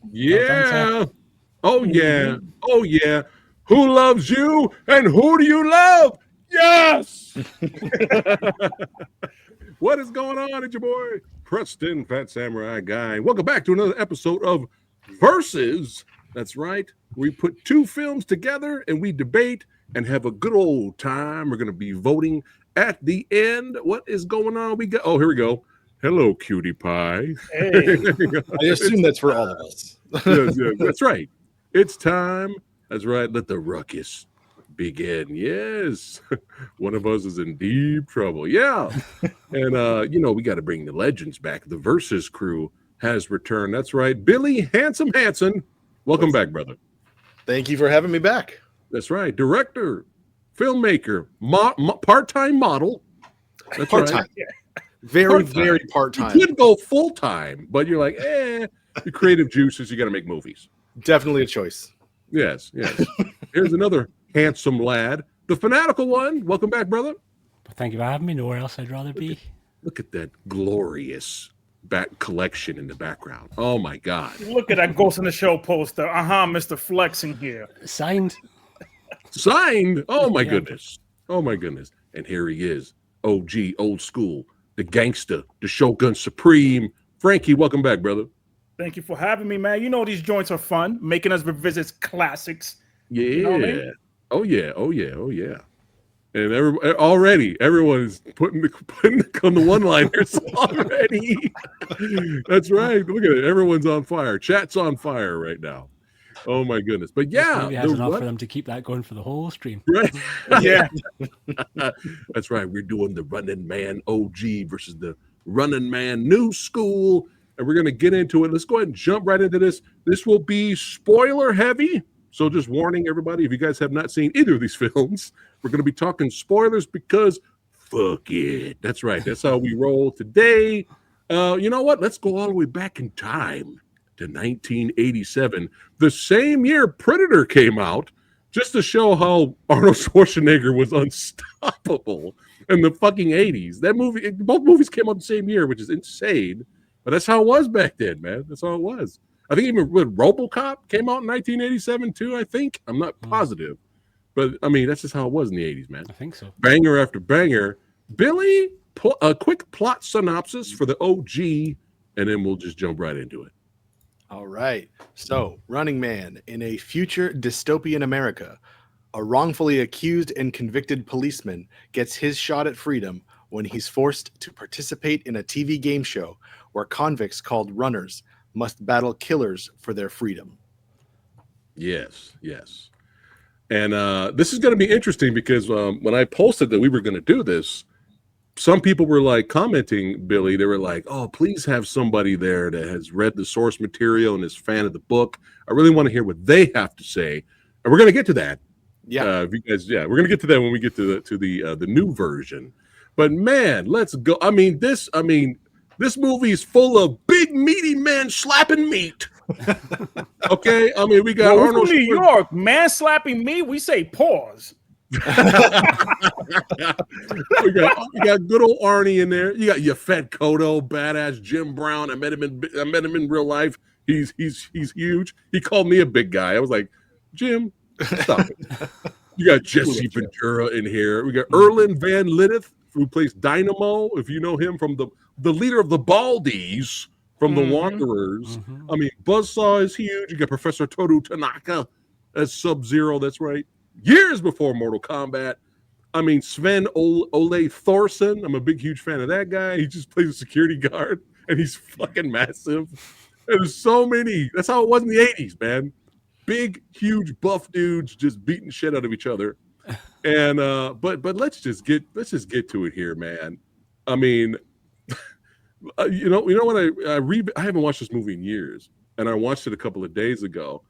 Well done, sir. Yeah. Oh yeah. Mhm. Oh yeah. Who loves you and who do you love? Yes. What is going on? It's your boy Preston, Fat Samurai Guy. Welcome back to another episode of Versus. That's right. We put two films together and we debate and have a good old time. We're going to be voting at the end. What is going on? We got. Oh, here we go. Hello, cutie pie. Hey, I assume It's that's for all of us. yes, yes, that's right. It's time. That's right. Let the ruckus begin. Yes. One of us is in deep trouble. Yeah. And we got to bring the legends back. The Versus crew has returned. That's right. Billy Handsome Hanson. Welcome back, brother. Thank you for having me back. That's right. Director, filmmaker, part-time model. That's Part time. right. Very, Part-time. very You part time. could go full-time, but you're like, the creative juices, you got to make movies. Definitely a choice. Yes, yes. Here's another handsome lad, the fanatical one. Welcome back, brother. Well, thank you for having me. Nowhere else I'd rather be. Look at that glorious back collection in the background. Oh my God. look at that Ghost in the Show poster. Mr. Flexing here. Signed. Signed. Oh my Yeah. goodness. Oh my goodness. And here he is. OG, old school, the gangster, the Shogun Supreme. Frankie, welcome back, brother. Thank you for having me, man. You know these joints are fun, making us revisit classics. Yeah. know what I mean? Oh yeah. Oh yeah. Oh yeah. And already everyone is putting on the one-liners already. That's right. Look at it. Everyone's on fire. Chat's on fire right now. Oh my goodness. But This yeah, movie has enough for them to keep that going for the whole stream. right. Yeah. That's right. We're doing the Running Man OG versus the Running Man New School. And we're going to get into it. Let's go ahead and jump right into this. This will be spoiler heavy. So just warning everybody, if you guys have not seen either of these films, we're going to be talking spoilers because fuck it. That's right. That's how we roll today. You know what? Let's go all the way back in time to 1987, the same year Predator came out, just to show how Arnold Schwarzenegger was unstoppable in the fucking 80s. That movie, both movies came out the same year, which is insane. But that's how it was back then, man. That's how it was. I think even with RoboCop came out in 1987 too. I think I'm not positive, but I mean that's just how it was in the 80s, man. I think so. Banger after banger. Billy, a quick plot synopsis for the OG, and then we'll just jump right into it. All right. So, Running Man, in a future dystopian America, a wrongfully accused and convicted policeman gets his shot at freedom when he's forced to participate in a TV game show where convicts called runners must battle killers for their freedom. Yes, yes. And this is going to be interesting because when I posted that we were going to do this, some people were like commenting, Billy, they were like, oh, please have somebody there that has read the source material and is a fan of the book. I really want to hear what they have to say. And we're going to get to that. Yeah. If you guys, we're going to get to that when we get to the new version. But man, let's go. I mean, this movie is full of big meaty men slapping meat. Okay, I mean, we got Well, Arnold from New York, man slapping me, we say pause. we got good old Arnie in there. You got your Fed Kodo, badass Jim Brown. I met him in real life. He's huge. He called me a big guy. I was like, Jim, stop it. You got Jesse Ventura in here. We got Erlen Van Lideth, who plays Dynamo. If you know him from the leader of the Baldies from the Wanderers. I mean, Buzzsaw is huge. You got Professor Toru Tanaka as Sub-Zero. That's right. Years before Mortal Kombat. I mean, Sven Ole Thorson. I'm a big, huge fan of that guy. He just plays a security guard, and he's fucking massive. There's so many. That's how it was in the 80s, man. Big, huge, buff dudes just beating shit out of each other. And but let's just get to it here, man. I mean, you know what I haven't watched this movie in years, and I watched it a couple of days ago,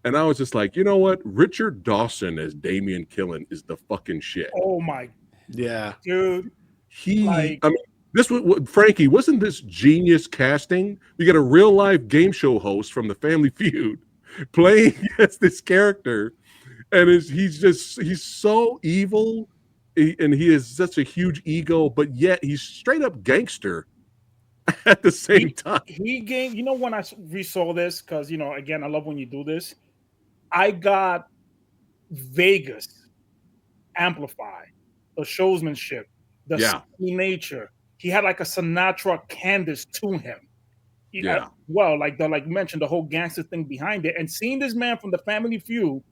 and I was just like, you know what, Richard Dawson as Damian Killen is the fucking shit. Oh my, Yeah. dude. I mean, this was Frankie. Wasn't this genius casting? You got a real life game show host from the Family Feud playing as this character, and he's so evil, and he has such a huge ego, but yet he's straight up gangster. at the same time. He gained. You know, when I resaw this, because again, I love when you do this. I got Vegas amplified, the showsmanship, the Yeah. sunny nature. He had like a Sinatra Candace to him. Yeah. Well, like mentioned, the whole gangster thing behind it, and seeing this man from the Family Feud,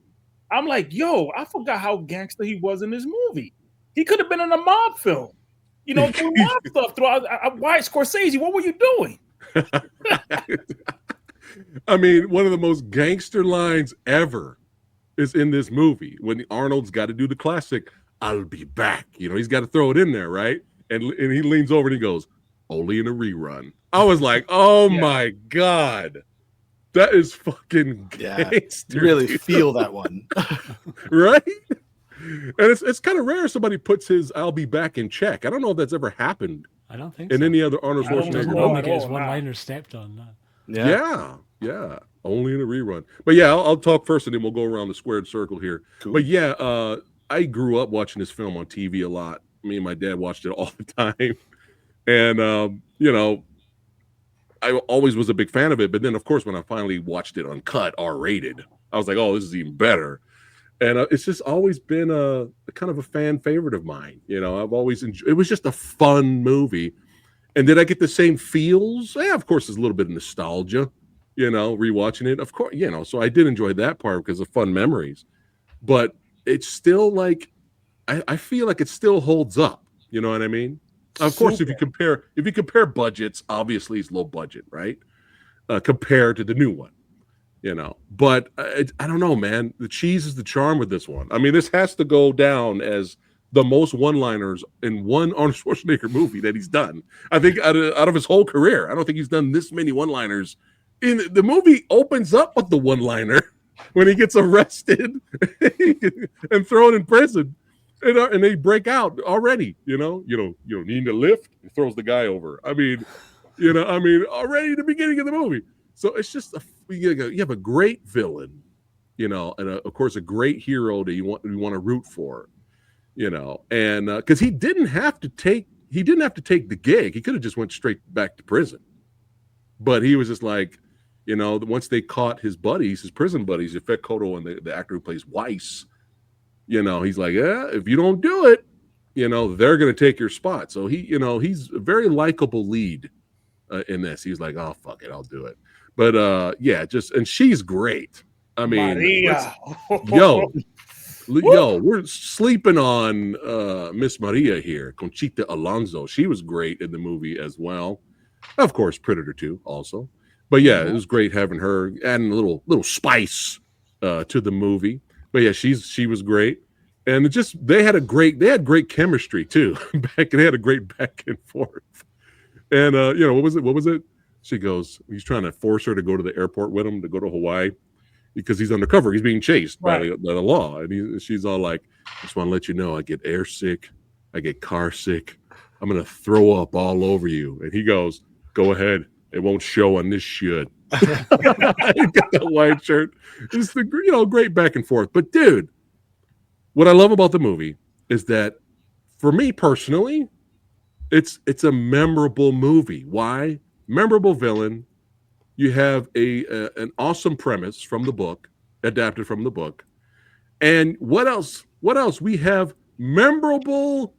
I'm like, yo, I forgot how gangster he was in this movie. He could have been in a mob film, doing mob stuff throughout. Why, Scorsese? What were you doing? I mean, one of the most gangster lines ever is in this movie when Arnold's got to do the classic, "I'll be back." He's got to throw it in there, right? And he leans over and he goes, "Only in a rerun." I was like, oh my God. That is fucking gangster. You really feel that one. Right? And it's kind of rare somebody puts his "I'll be back" in check. I don't know if that's ever happened I don't think in so. any other Arnold I don't Schwarzenegger Doesn't know normally movie. at get his all, one-liners stepped on. No. Yeah. Only in a rerun. But yeah, I'll talk first and then we'll go around the squared circle here. Cool. But yeah, I grew up watching this film on TV a lot. Me and my dad watched it all the time. And, I always was a big fan of it. But then, of course, when I finally watched it uncut, R-rated, I was like, oh, this is even better. And it's just always been a kind of a fan favorite of mine. I've always enjoyed. It was just a fun movie. And did I get the same feels? Yeah, of course, there's a little bit of nostalgia, rewatching it. Of course, so I did enjoy that part because of fun memories. But it's still like, I feel like it still holds up. You know what I mean? Of course, if you compare budgets, obviously it's low budget, right? Compared to the new one, But I don't know, man. The cheese is the charm with this one. I mean, this has to go down as the most one-liners in one Arnold Schwarzenegger movie that he's done. I think out of his whole career, I don't think he's done this many one-liners. In the movie opens up with the one-liner when he gets arrested and thrown in prison. And they break out already, you don't need a lift. He throws the guy over. I mean, already the beginning of the movie. So it's just you have a great villain, and of course a great hero that you want to root for, and because he didn't have to take the gig. He could have just went straight back to prison, but he was just like, once they caught his prison buddies, Yvette Koto and the actor who plays Weiss. He's like, yeah, if you don't do it, they're going to take your spot. So he's a very likable lead in this. He's like, oh, fuck it, I'll do it. But and she's great. I mean, Maria. yo, we're sleeping on Miss Maria here, Conchita Alonso. She was great in the movie as well. Of course, Predator 2 also. But yeah, it was great having her, adding a little spice to the movie. But yeah, she was great, and they had great chemistry too. They had a great back and forth. And what was it? She goes, he's trying to force her to go to the airport with him to go to Hawaii because he's undercover. He's being chased by the law, and she's all like, "Just want to let you know, I get air sick, I get car sick. I'm gonna throw up all over you." And he goes, "Go ahead. It won't show on this shit." He got the white shirt. It's the great back and forth. But dude, what I love about the movie is that for me personally, it's a memorable movie. Why? Memorable villain. You have an awesome premise from the book, adapted from the book. And what else? We have memorable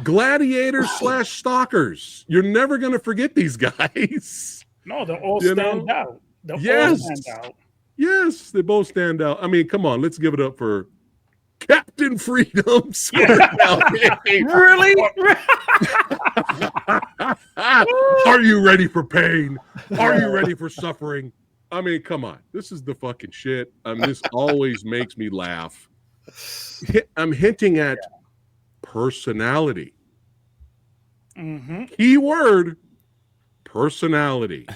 gladiators / stalkers. You're never going to forget these guys. No, they all stand out. All stand out. Yes, they both stand out. I mean, come on, let's give it up for Captain Freedom. Really? Are you ready for pain? Are you ready for suffering? I mean, come on. This is the fucking shit. I mean, this always makes me laugh. I'm hinting at personality. Mm-hmm. Keyword personality.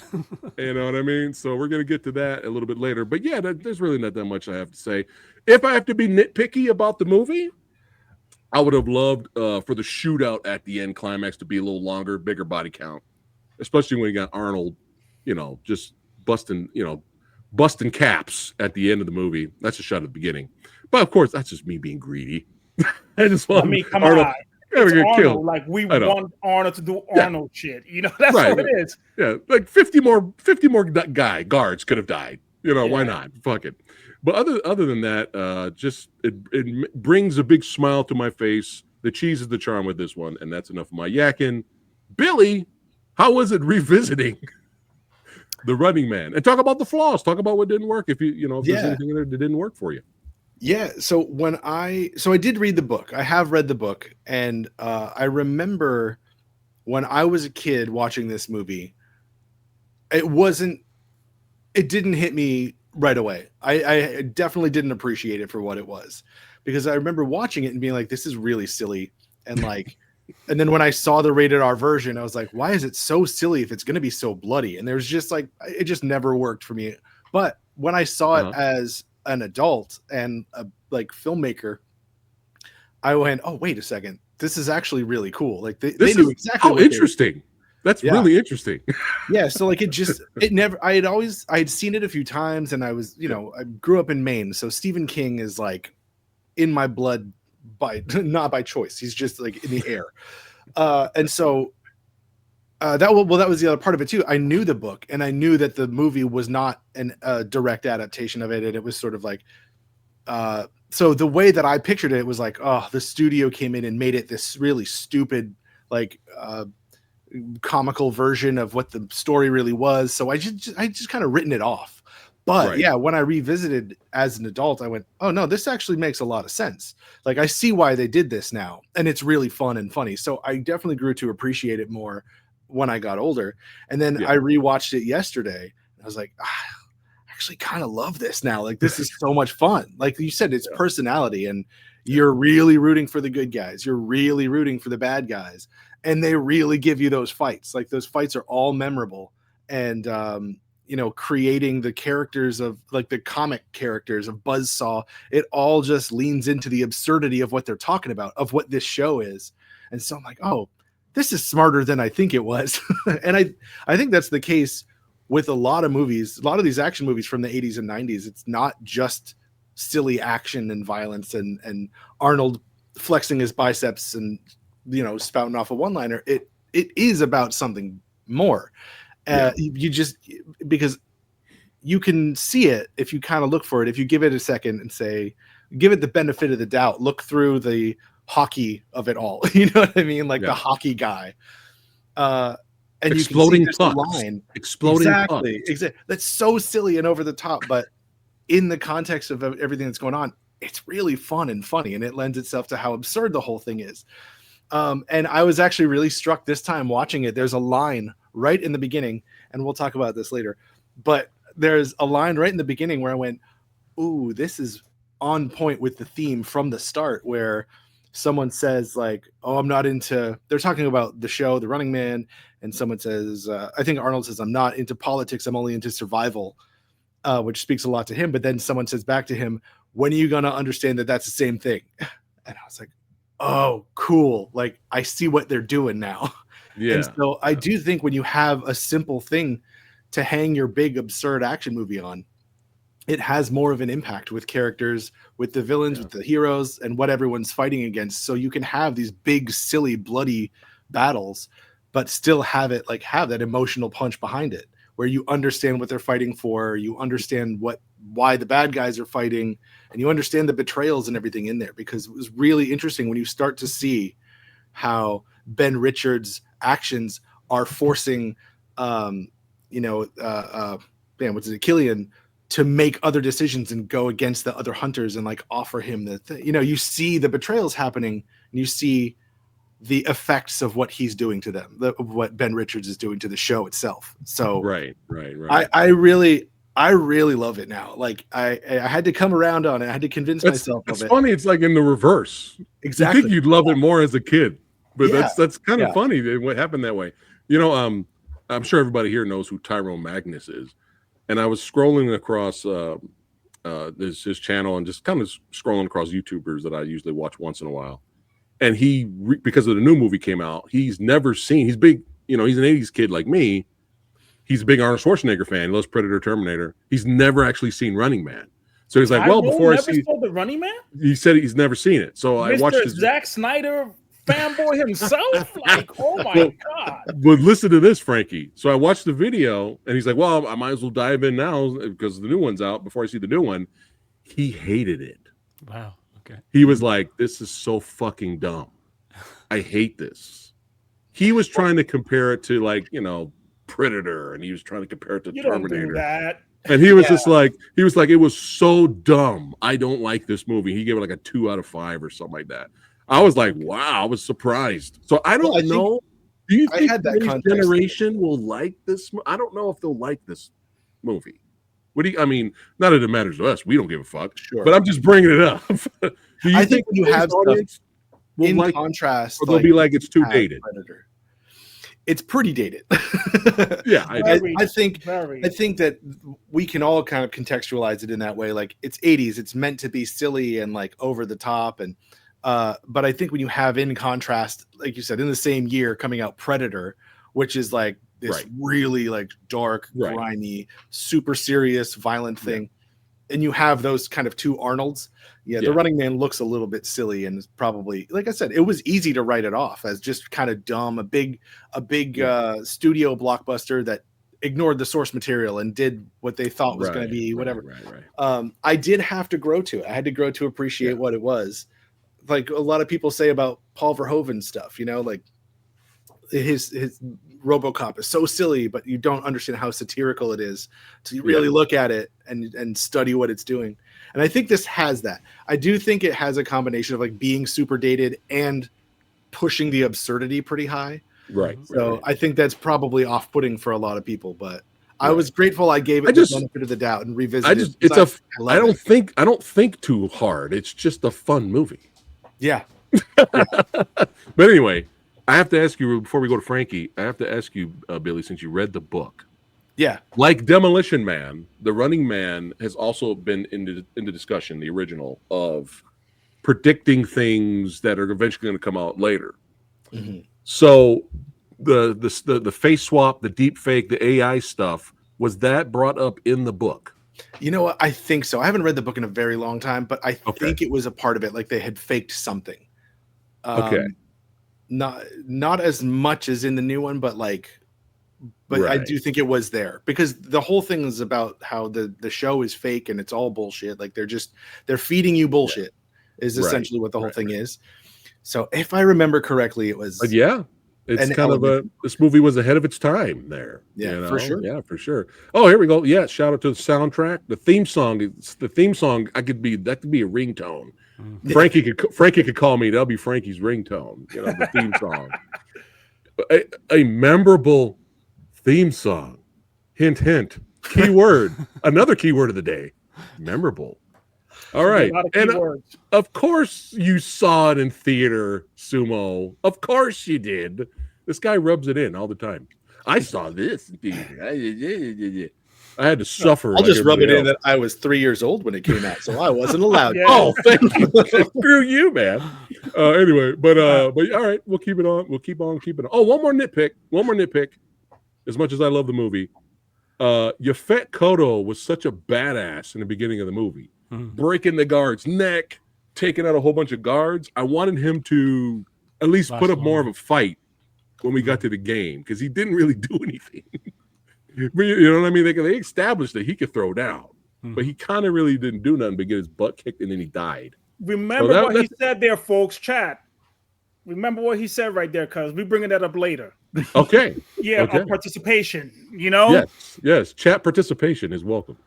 You know what I mean? So we're going to get to that a little bit later. But yeah, there's really not that much I have to say. If I have to be nitpicky about the movie, I would have loved for the shootout at the end climax to be a little longer, bigger body count, especially when you got Arnold, just busting caps at the end of the movie. That's a shot at the beginning. But of course, that's just me being greedy. I just want come Arnold. on. Gotta it's get Arnold. killed. Like we I know. want Arnold to do Yeah. Arnold shit. You know, that's Right, what right. it is. Yeah, like 50 more guards could have died. You know, why Yeah. not? Fuck it. But other than that, just it brings a big smile to my face. The cheese is the charm with this one, and that's enough of my yakking. Billy, how was it revisiting The Running Man? And talk about the flaws. Talk about what didn't work. If if there's anything in there that didn't work for you. Yeah, so I did read the book. I have read the book, and I remember when I was a kid watching this movie, it didn't hit me right away. I definitely didn't appreciate it for what it was, because I remember watching it and being like, this is really silly. And like, and then when I saw the rated R version, I was like, why is it so silly if it's going to be so bloody? And there's just like, it just never worked for me. But when I saw it as an adult and a like filmmaker, I went, oh, wait a second. This is actually really cool. Like they knew exactly what interesting. That's really interesting. Yeah. So like I had seen it a few times, and I was, I grew up in Maine. So Stephen King is like in my blood not by choice. He's just like in the air. And so that was the other part of it too. I knew the book, and I knew that the movie was not a direct adaptation of it. And it was sort of like, so the way that I pictured it was like, oh, the studio came in and made it this really stupid, like, comical version of what the story really was. So I just kind of written it off. But yeah, when I revisited as an adult, I went, oh no, this actually makes a lot of sense. Like I see why they did this now, and it's really fun and funny. So I definitely grew to appreciate it more when I got older. And then I rewatched it yesterday, and I was like, I actually kind of love this now. Like this is so much fun. Like you said, it's personality, and you're really rooting for the good guys. You're really rooting for the bad guys. And they really give you those fights. Like those fights are all memorable. And, creating the characters of like the comic characters of Buzzsaw, it all just leans into the absurdity of what they're talking about, of what this show is. And so I'm like, oh, this is smarter than I think it was. And I think that's the case with a lot of movies, a lot of these action movies from the 80s and 90s. It's not just silly action and violence and Arnold flexing his biceps and, spouting off a one-liner. It is about something more. You just, because you can see it if you kind of look for it, if you give it a second and say, give it the benefit of the doubt, look through the hockey of it all. You know what I mean? Like the hockey guy. And exploding you can see pucks. line. Exploding Exactly. That's so silly and over the top, but in the context of everything that's going on, it's really fun and funny, and it lends itself to how absurd the whole thing is. And I was actually really struck this time watching it. There's a line right in the beginning, and we'll talk about this later, but there's a line right in the beginning where I went, ooh, this is on point with the theme from the start, where someone says like, oh, I'm not into, they're talking about the show, The Running Man. And someone says, I think Arnold says, I'm not into politics. I'm only into survival, which speaks a lot to him. But then someone says back to him, when are you going to understand that that's the same thing? And I was like, oh, cool. Like I see what they're doing now. Yeah. And so I do think when you have a simple thing to hang your big absurd action movie on, it has more of an impact with characters, with the villains, with the heroes, and what everyone's fighting against. So you can have these big, silly, bloody battles, but still have that emotional punch behind it, where you understand what they're fighting for, you understand why the bad guys are fighting, and you understand the betrayals and everything in there. Because it was really interesting when you start to see how Ben Richards' actions are forcing, Killian to make other decisions and go against the other hunters and like offer him the thing. You see the betrayals happening, and you see the effects of what he's doing to them, of what Ben Richards is doing to the show itself. So right. I really love it now. Like I had to come around on it. I had to convince myself of it. It's funny. It's like in the reverse. Exactly. You think you'd love it more as a kid, but that's kind of funny that what happened that way. I'm sure everybody here knows who Tyrone Magnus is. And I was scrolling across his channel and just kind of scrolling across YouTubers that I usually watch once in a while. And because of the new movie came out, he's never seen. He's big, he's an 80s kid like me. He's a big Arnold Schwarzenegger fan. He loves Predator, Terminator. He's never actually seen Running Man. So he's like, well, before I see The Running Man, he said he's never seen it. So I watched Zack Snyder fanboy himself. Like, oh my god! But listen to this, Frankie. So I watched the video, and he's like, "Well, I might as well dive in now because the new one's out before I see the new one." He hated it. Wow. Okay. He was like, "This is so fucking dumb. I hate this." He was trying to compare it to, like, Predator, and he was trying to compare it to You don't Terminator. do that. And he was just like, it was so dumb. I don't like this movie. He gave it like a 2 out of 5 or something like that. I was like, wow, I was surprised. So I don't know. Do you think this generation will like this? I don't know if they'll like this movie. I mean, not that it matters to us. We don't give a fuck. Sure. But I'm just bringing it up. Do you think when you have audience will in like, contrast, or they'll be like, it's too dated? Predator. It's pretty dated. Yeah, I think that we can all kind of contextualize it in that way. Like, it's 80s, it's meant to be silly and like over the top, and but I think when you have in contrast, like you said, in the same year coming out Predator, which is like this really like dark, grimy, super serious, violent thing, and you have those kind of two Arnolds. The Running Man looks a little bit silly, and is probably, like I said, it was easy to write it off as just kind of dumb, a big studio blockbuster that ignored the source material and did what they thought was going to be whatever. I did have to grow to it. I had to grow to appreciate what it was. Like a lot of people say about Paul Verhoeven stuff, like his RoboCop is so silly, but you don't understand how satirical it is to really look at it and study what it's doing. And I think this has that. I do think it has a combination of like being super dated and pushing the absurdity pretty high. Right. So I think that's probably off-putting for a lot of people, but I was grateful I gave it the benefit of the doubt and revisited. I don't think too hard. It's just a fun movie. Yeah. But anyway, I have to ask you before we go to Frankie. I have to ask you, Billy, since you read the book. Yeah. Like Demolition Man, The Running Man has also been in the discussion, the original, of predicting things that are eventually going to come out later. Mm-hmm. So the face swap, the deep fake, the AI stuff, was that brought up in the book? You know what? I think so. I haven't read the book in a very long time, but I think it was a part of it. Like they had faked something. Not as much as in the new one, but I do think it was there, because the whole thing is about how the show is fake and it's all bullshit. Like they're feeding you bullshit is essentially what the whole thing is. So if I remember correctly, it was. But it's kind of this movie was ahead of its time there. Yeah, for sure. Yeah, for sure. Oh, here we go. Yeah, shout out to the soundtrack. The theme song. That could be a ringtone. Frankie could call me. That'll be Frankie's ringtone. The theme song. A memorable theme song. Hint, hint. Keyword. Another keyword of the day. Memorable. All right. And of course you saw it in theater, Sumo. Of course you did. This guy rubs it in all the time. I saw this in theater. I had to suffer. I'll just rub it in that I was 3 years old when it came out, so I wasn't allowed. Oh, thank you. Screw you, man. Anyway, but all right, we'll keep it on. We'll keep on keeping it on. Oh, one more nitpick. As much as I love the movie, Yaphet Kotto was such a badass in the beginning of the movie, breaking the guard's neck, taking out a whole bunch of guards. I wanted him to at least put up more of a fight when we got to the game, because he didn't really do anything. But you know what I mean? They established that he could throw down, but he kind of really didn't do nothing but get his butt kicked, and then he died. Remember what he said there, folks. Chat. Remember what he said right there, because we're bringing that up later. Okay. Participation. Yes. Chat participation is welcome.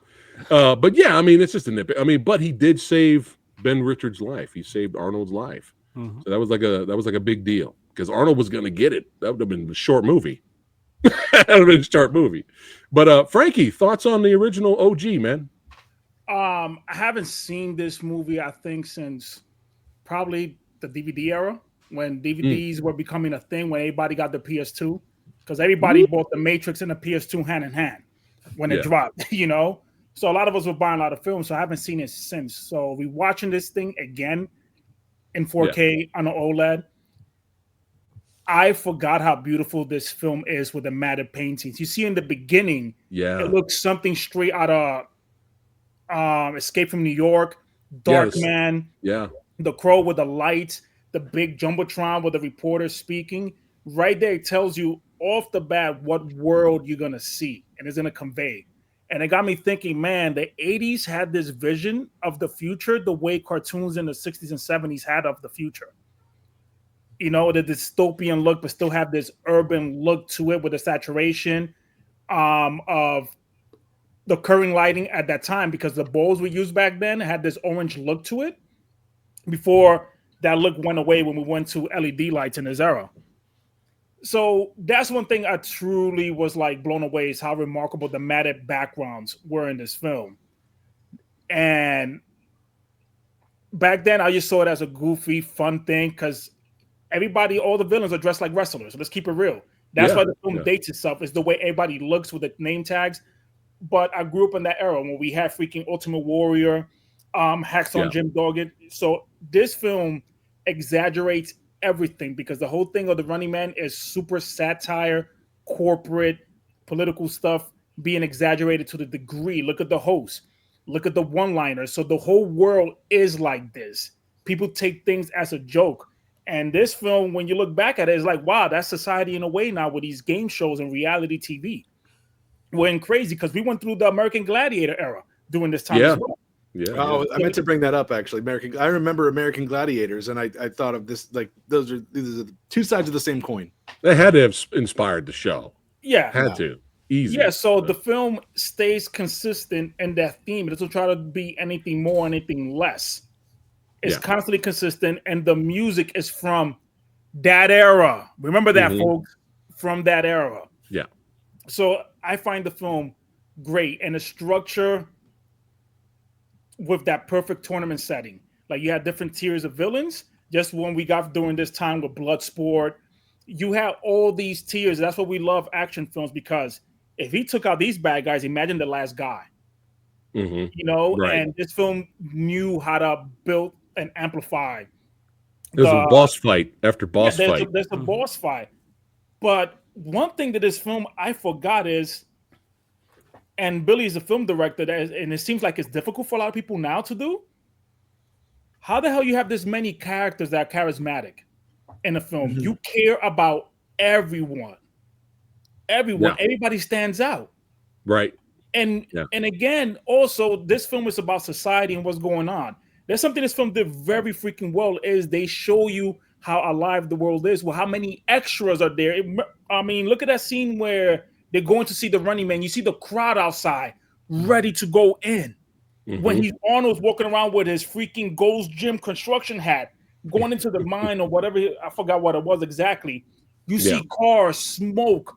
But yeah, I mean, it's just a nitpick. I mean, but he did save Ben Richards' life. He saved Arnold's life. So that was like a big deal, because Arnold was going to get it. That would have been a short movie. That would have been a short movie. But Frankie, thoughts on the original OG, man? I haven't seen this movie, I think, since probably the DVD era, when DVDs were becoming a thing, when everybody got the PS2, because everybody bought the Matrix and the PS2 hand in hand when it dropped, So a lot of us were buying a lot of films, so I haven't seen it since. So we watching this thing again in 4K on an OLED. I forgot how beautiful this film is with the matted paintings. You see in the beginning, it looks something straight out of Escape from New York, Dark Man, The Crow with the lights. the big jumbotron with the reporter speaking, right there it tells you off the bat what world you're gonna see and it's gonna convey. And it got me thinking, man, the 80s had this vision of the future the way cartoons in the 60s and 70s had of the future. You know, the dystopian look, but still have this urban look to it with the saturation of the current lighting at that time, because the bulbs we used back then had this orange look to it before that look went away when we went to LED lights in this era. So that's one thing I truly was like blown away, is how remarkable the matted backgrounds were in this film. And back then I just saw it as a goofy, fun thing because everybody, all the villains are dressed like wrestlers. So let's keep it real. That's why the film dates itself, is the way everybody looks with the name tags. But I grew up in that era when we had freaking Ultimate Warrior, Hacksaw Jim Duggan. So this film exaggerates everything because the whole thing of the Running Man is super satire, corporate, political stuff being exaggerated to the degree. Look at the host. Look at the one-liners. So the whole world is like this. People take things as a joke. And this film, when you look back at it, is like, wow, that's society in a way now with these game shows and reality TV. Went crazy because we went through the American Gladiator era during this time as well. Oh, I meant to bring that up actually. I remember American Gladiators, and I thought of this like these are the two sides of the same coin. They had to have inspired the show. Yeah, had to. Easy. Yeah, so the film stays consistent in that theme. It doesn't try to be anything more, anything less. It's constantly consistent, and the music is from that era. Remember that, folks, from that era. Yeah. So I find the film great, and the structure with that perfect tournament setting. Like you had different tiers of villains, just when we got during this time with Bloodsport. You have all these tiers. That's what we love action films, because if he took out these bad guys, imagine the last guy. You know, and this film knew how to build and amplify. There's a boss fight after boss fight. There's a boss fight. But one thing that this film I forgot is, and Billy is a film director, and it seems like it's difficult for a lot of people now to do. How the hell you have this many characters that are charismatic in a film? You care about everyone. Everybody stands out. Right. And again, also, this film is about society and what's going on. There's something this film did very freaking well, is they show you how alive the world is. Well, how many extras are there? I mean, look at that scene where they're going to see the Running Man. You see the crowd outside ready to go in. When Arnold's walking around with his freaking Gold's Gym construction hat, going into the mine or whatever, I forgot what it was exactly. You see cars, smoke,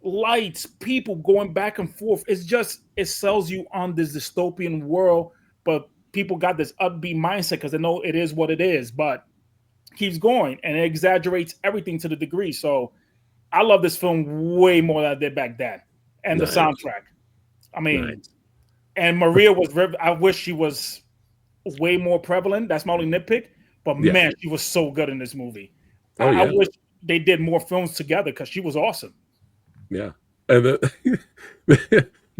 lights, people going back and forth. It's just, it sells you on this dystopian world, but people got this upbeat mindset because they know it is what it is, but keeps going, and it exaggerates everything to the degree. So I love this film way more than I did back then. And the soundtrack. I mean, and Maria was, I wish she was way more prevalent. That's my only nitpick. But man, she was so good in this movie. I wish they did more films together because she was awesome. Yeah. And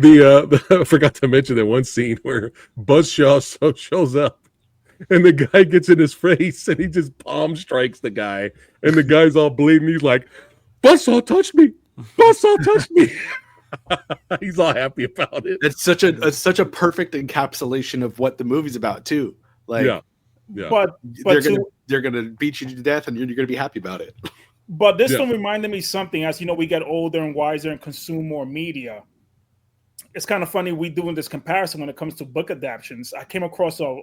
I forgot to mention that one scene where Buzzsaw shows up and the guy gets in his face and he just palm strikes the guy, and the guy's all bleeding. He's like, Buzzsaw touched me. Buzzsaw touched me. He's all happy about it. It's such a perfect encapsulation of what the movie's about too. Like, but they're gonna beat you to death, and you're gonna be happy about it. But this film reminded me something. As you know, we get older and wiser and consume more media. It's kind of funny we doing this comparison when it comes to book adaptations. I came across an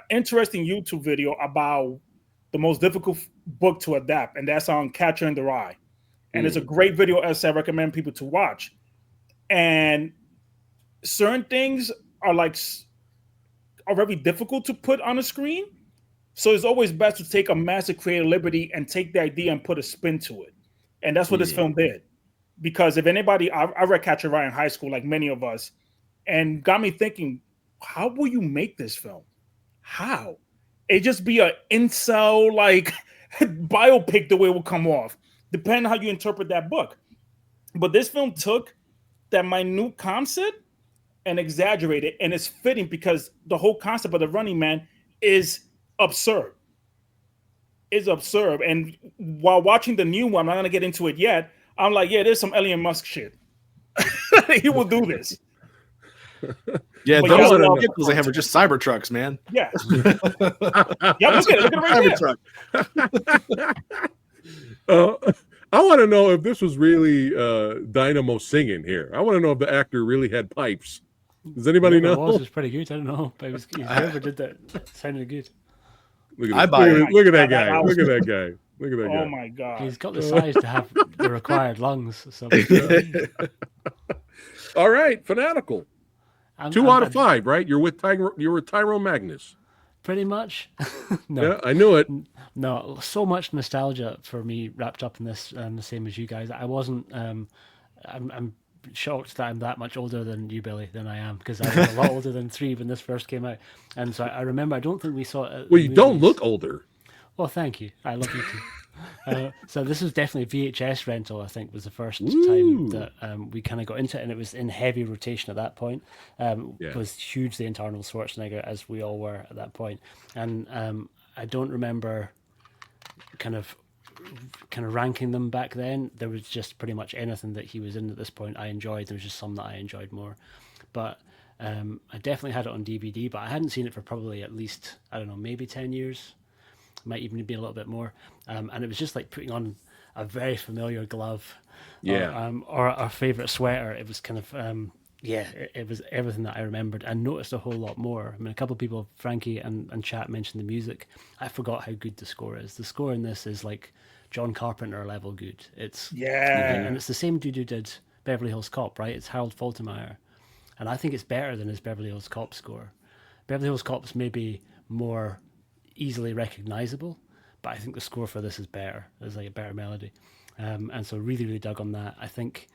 interesting YouTube video about the most difficult book to adapt, and that's on Catcher in the Rye. And it's a great video essay I recommend people to watch. And certain things are very difficult to put on a screen. So it's always best to take a massive creative liberty and take the idea and put a spin to it. And that's what this film did. Because if anybody, I read Catcher in the Rye in high school, like many of us, and got me thinking, how will you make this film? How? It just be an incel like biopic the way it will come off, depending on how you interpret that book. But this film took that minute concept and exaggerated, and it's fitting because the whole concept of the Running Man is absurd. is absurd. And while watching the new one, I'm not gonna get into it yet. I'm like, yeah, there's some Elon Musk shit. He will do this. Yeah, But those y'all are the love vehicles they have are just Cybertrucks, man. Yeah. Yeah, look at it right there. I want to know if this was really Dynamo singing here. I want to know if the actor really had pipes. Does anybody Whoever know? it was pretty good. I don't know, but whoever did that sounded good. Look I at, buy this. it. Look at that That guy. was- Look at that guy. Look at that guy. Oh my god. He's got the size to have the required lungs. So All right, Fanatical. I'm- 2 I'm- out of 5, right? You're with Tyrone Magnus. Pretty much. No. Yeah, I knew it. No, so much nostalgia for me wrapped up in this, the same as you guys. I wasn't. I'm shocked that I'm that much older than you, Billy, than I am, because I was a lot older than 3 when this first came out. And so I remember. I don't think we saw it. At Well, the you don't movies. look older. Well, thank you. I love you too. So this was definitely VHS rental. I think was the first time that we kind of got into it, and it was in heavy rotation at that point. Was hugely into Arnold Schwarzenegger, as we all were at that point. And I don't remember kind of ranking them back then. There was just pretty much anything that he was in at this point I enjoyed. There was just some that I enjoyed more, but I definitely had it on DVD. But I hadn't seen it for probably at least, I don't know, maybe 10 years. Might even be a little bit more, and it was just like putting on a very familiar glove, or our favorite sweater. It was kind of it was everything that I remembered and noticed a whole lot more. I mean, a couple of people, Frankie and Chat, mentioned the music. I forgot how good the score is. The score in this is like John Carpenter level good. It's and it's the same dude who did Beverly Hills Cop, right? It's Harold Faltermeyer, and I think it's better than his Beverly Hills Cop score. Beverly Hills Cop's maybe more easily recognizable, but I think the score for this is better. There's like a better melody, and so really dug on that. I think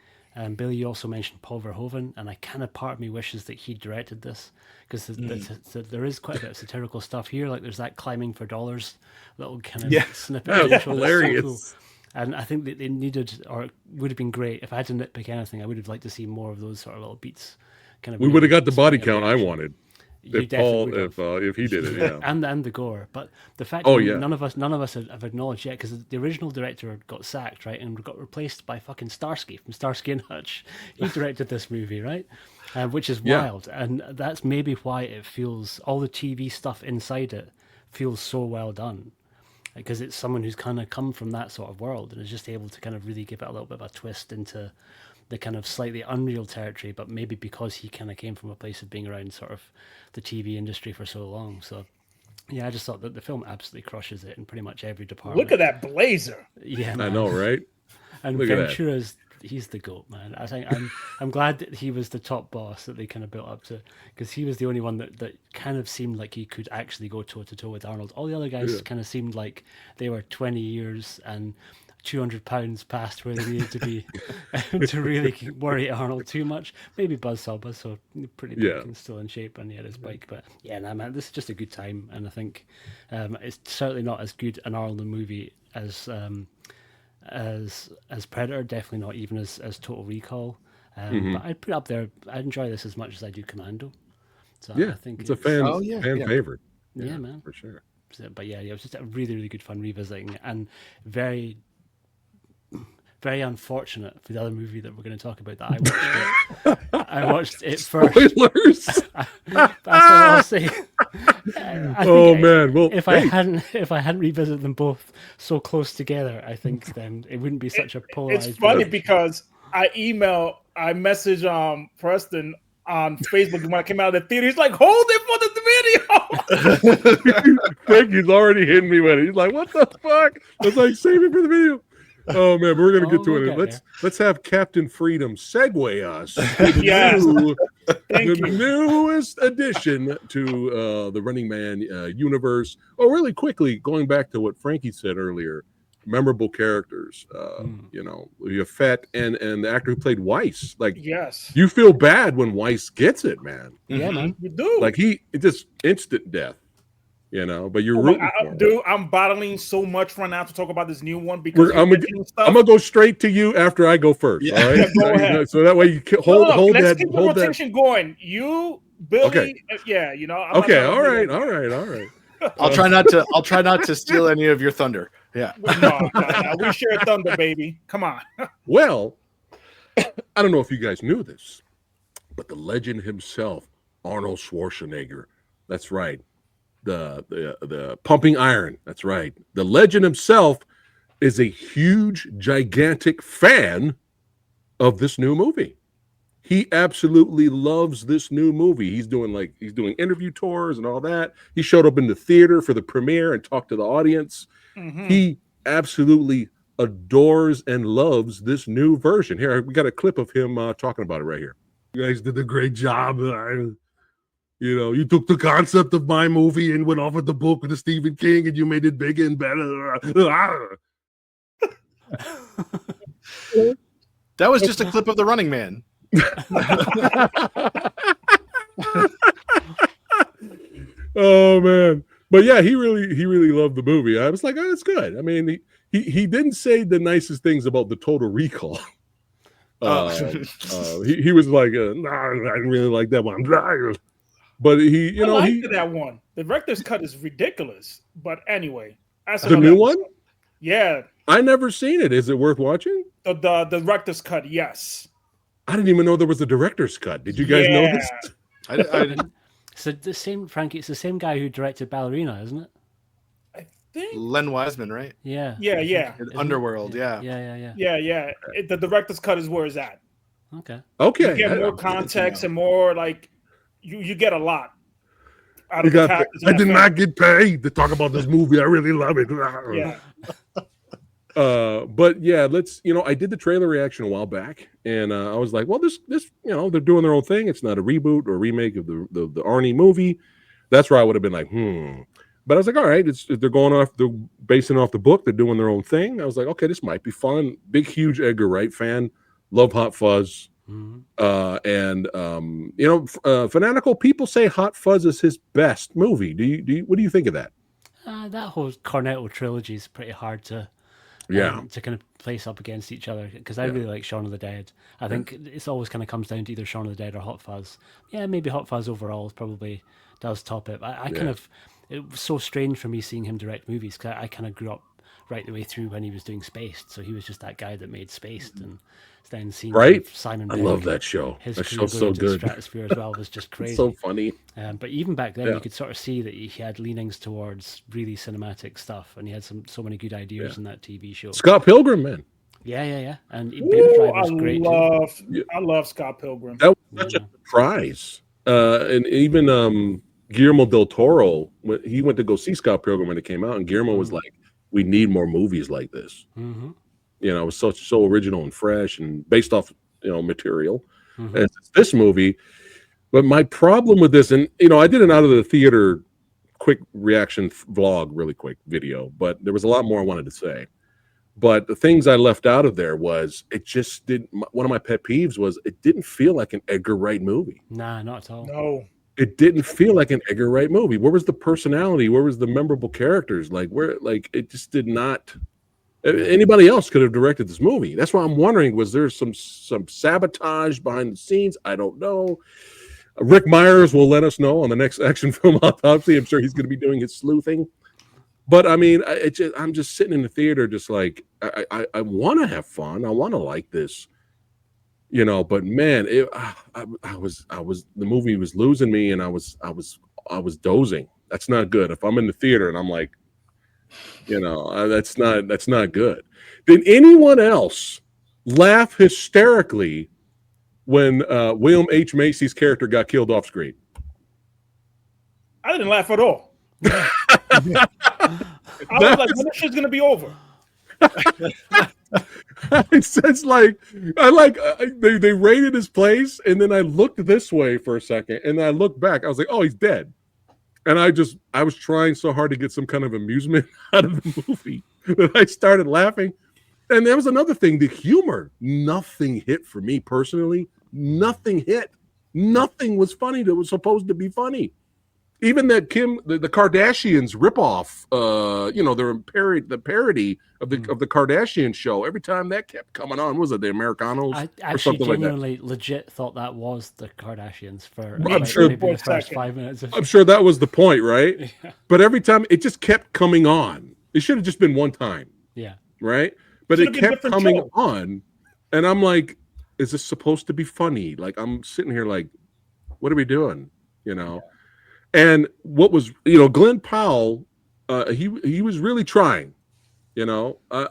Billy, you also mentioned Paul Verhoeven, and I kind of, part of me wishes that he directed this, because there is quite a bit of satirical stuff here. Like there's that climbing for dollars little kind of snippet. That was intro that's so hilarious. cool. And I think that they needed, or it would have been great if I had to nitpick anything. I would have liked to see more of those sort of little beats. Kind of We would have got the body spinning count I action. wanted. You If definitely Paul, would have. if he did it, yeah. and the gore, but the fact Oh, that yeah. none of us have acknowledged yet, because the original director got sacked, right, and got replaced by fucking Starsky from Starsky and Hutch. He directed this movie, right, which is wild, and that's maybe why it feels, all the TV stuff inside it feels so well done, because it's someone who's kind of come from that sort of world and is just able to kind of really give it a little bit of a twist into the kind of slightly unreal territory, but maybe because he kind of came from a place of being around sort of the TV industry for so long. So yeah, I just thought that the film absolutely crushes it in pretty much every department. Look at that blazer. Yeah, I man. know, right? And Look at that. Ventura's, he's the GOAT, man. I think I'm glad that he was the top boss that they kind of built up to, because he was the only one that kind of seemed like he could actually go toe to toe with Arnold. All the other guys kind of seemed like they were 20 years and 200 pounds past where they needed to be to really worry Arnold too much. Maybe Buzzsaw pretty big and still in shape, and he had his bike. But yeah, nah, man, this is just a good time, and I think it's certainly not as good an Arnold movie as Predator. Definitely not even as Total Recall. But I'd put it up there. I enjoy this as much as I do Commando. So I think it's a fan favorite. Yeah, man, for sure. So, but yeah, it was just a really good fun revisiting, and very unfortunate for the other movie that we're going to talk about that I watched it first. Spoilers. That's all I'll say. I think Man, well, if I hadn't revisited them both so close together, I think then it wouldn't be such a polarized. It's funny movie. because I messaged Preston on Facebook when I came out of the theater. He's like, "Hold it for the video." Frankie's already hitting me with it. He's like, "What the fuck?" I was like, "Save it for the video." Oh man, we're gonna get to we'll it. get Let's have Captain Freedom segue us to Yes. the newest addition to the Running Man universe. Oh, really quickly, going back to what Frankie said earlier, memorable characters. You know, you have Fett and the actor who played Weiss. Like, Yes, you feel bad when Weiss gets it, man. Yeah, man. you do. Like it just instant death. You know, but you're rooting for him. Dude, I'm bottling so much right now to talk about this new one because I'm gonna go straight to you after I go first. Yeah. All right, Go ahead. So that way you hold Let's that. keep the Hold that. rotation going. You, Billy, Okay. yeah, you know. I'm Okay. not All gonna do right. that. All right. I'll try not to. I'll try not to steal any of your thunder. Yeah. No, we share thunder, baby. Come on. Well, I don't know if you guys knew this, but the legend himself, Arnold Schwarzenegger. That's right. The pumping iron. That's right. The legend himself is a huge, gigantic fan of this new movie. He absolutely loves this new movie. He's doing interview tours and all that. He showed up in the theater for the premiere and talked to the audience. Mm-hmm. He absolutely adores and loves this new version. Here, we got a clip of him talking about it right here. You guys did a great job. You took the concept of my movie and went off with the book of the Stephen King, and you made it bigger and better. That was just a clip of The Running Man. Oh man, but yeah, he really loved the movie. I was like, oh, it's good. I mean, he didn't say the nicest things about the Total Recall. He was like, nah, I didn't really like that one. But I liked that one. The director's cut is ridiculous. But anyway, that's the new one. Yeah, I never seen it. Is it worth watching? The director's cut, yes. I didn't even know there was a director's cut. Did you guys know this? I didn't. So the same, Frankie. It's the same guy who directed Ballerina, isn't it? I think Len Wiseman, right? Yeah. Underworld, yeah. Yeah. The director's cut is where it's at. Okay. You get more context and more like you get a lot. I did not get paid to talk about this movie. I really love it. Yeah. But yeah, I did the trailer reaction a while back, and I was like, well, this, they're doing their own thing. It's not a reboot or remake of the Arnie movie. That's where I would have been like, But I was like, all right, they're basing off the book. They're doing their own thing. I was like, okay, this might be fun. Big, huge Edgar Wright fan. Love Hot Fuzz. Mm-hmm. Fanatical people say Hot Fuzz is his best movie. What do you think of that? That whole Cornetto trilogy is pretty hard to kind of place up against each other, because I really like Shaun of the Dead. I think it's always kind of comes down to either Shaun of the Dead or Hot Fuzz. Yeah, maybe Hot Fuzz overall probably does top it. It was so strange for me seeing him direct movies, because I kind of grew up right the way through when he was doing Spaced. So he was just that guy that made Spaced, and then seeing Simon Pegg, I love that show. His that career show's so good. Stratosphere as well was just crazy. So funny. But even back then, you could sort of see that he had leanings towards really cinematic stuff, and he had so many good ideas in that TV show. Scott Pilgrim, man. Yeah. And Baby Driver's great too. I love Scott Pilgrim. That was such a surprise. And even Guillermo del Toro, when he went to go see Scott Pilgrim when it came out, and Guillermo was like, we need more movies like this. Mm-hmm. It was so original and fresh and based off material. Mm-hmm. And it's this movie. But my problem with this, and I did an out of the theater quick reaction vlog, really quick video, but there was a lot more I wanted to say. But the things I left out of there was it just didn't. One of my pet peeves was it didn't feel like an Edgar Wright movie. Nah, not at all. No. It didn't feel like an Edgar Wright movie. Where was the personality? Where was the memorable characters? It just did not. Anybody else could have directed this movie. That's why I'm wondering, was there some sabotage behind the scenes? I don't know. Rick Myers will let us know on the next action film autopsy. I'm sure he's going to be doing his sleuthing. But I mean, I'm just sitting in the theater, just like I want to have fun. I want to like this. But man, the movie was losing me, and I was dozing. That's not good. If I'm in the theater and I'm like, that's not good. Did anyone else laugh hysterically when William H. Macy's character got killed off screen? I didn't laugh at all. I was like, when this shit's gonna be over? It's like they raided his place, and then I looked this way for a second, and then I looked back. I was like, oh, he's dead. And I was trying so hard to get some kind of amusement out of the movie that I started laughing. And there was another thing, the humor. Nothing hit for me personally. Nothing hit. Nothing was funny that was supposed to be funny. Even that the Kardashians ripoff, the parody of the Kardashian show. Every time that kept coming on, was it the Americanos I or actually something like that? genuinely legit thought that was the Kardashians for I'm sure maybe the first 5 minutes of I'm sure that was the point, right? Yeah. But every time it just kept coming on. It should have just been one time, Yeah. right? But Should've it been kept different coming show. on, and I'm like, is this supposed to be funny? Like I'm sitting here like, what are we doing? You know? And what was, Glenn Powell, he was really trying. You know, I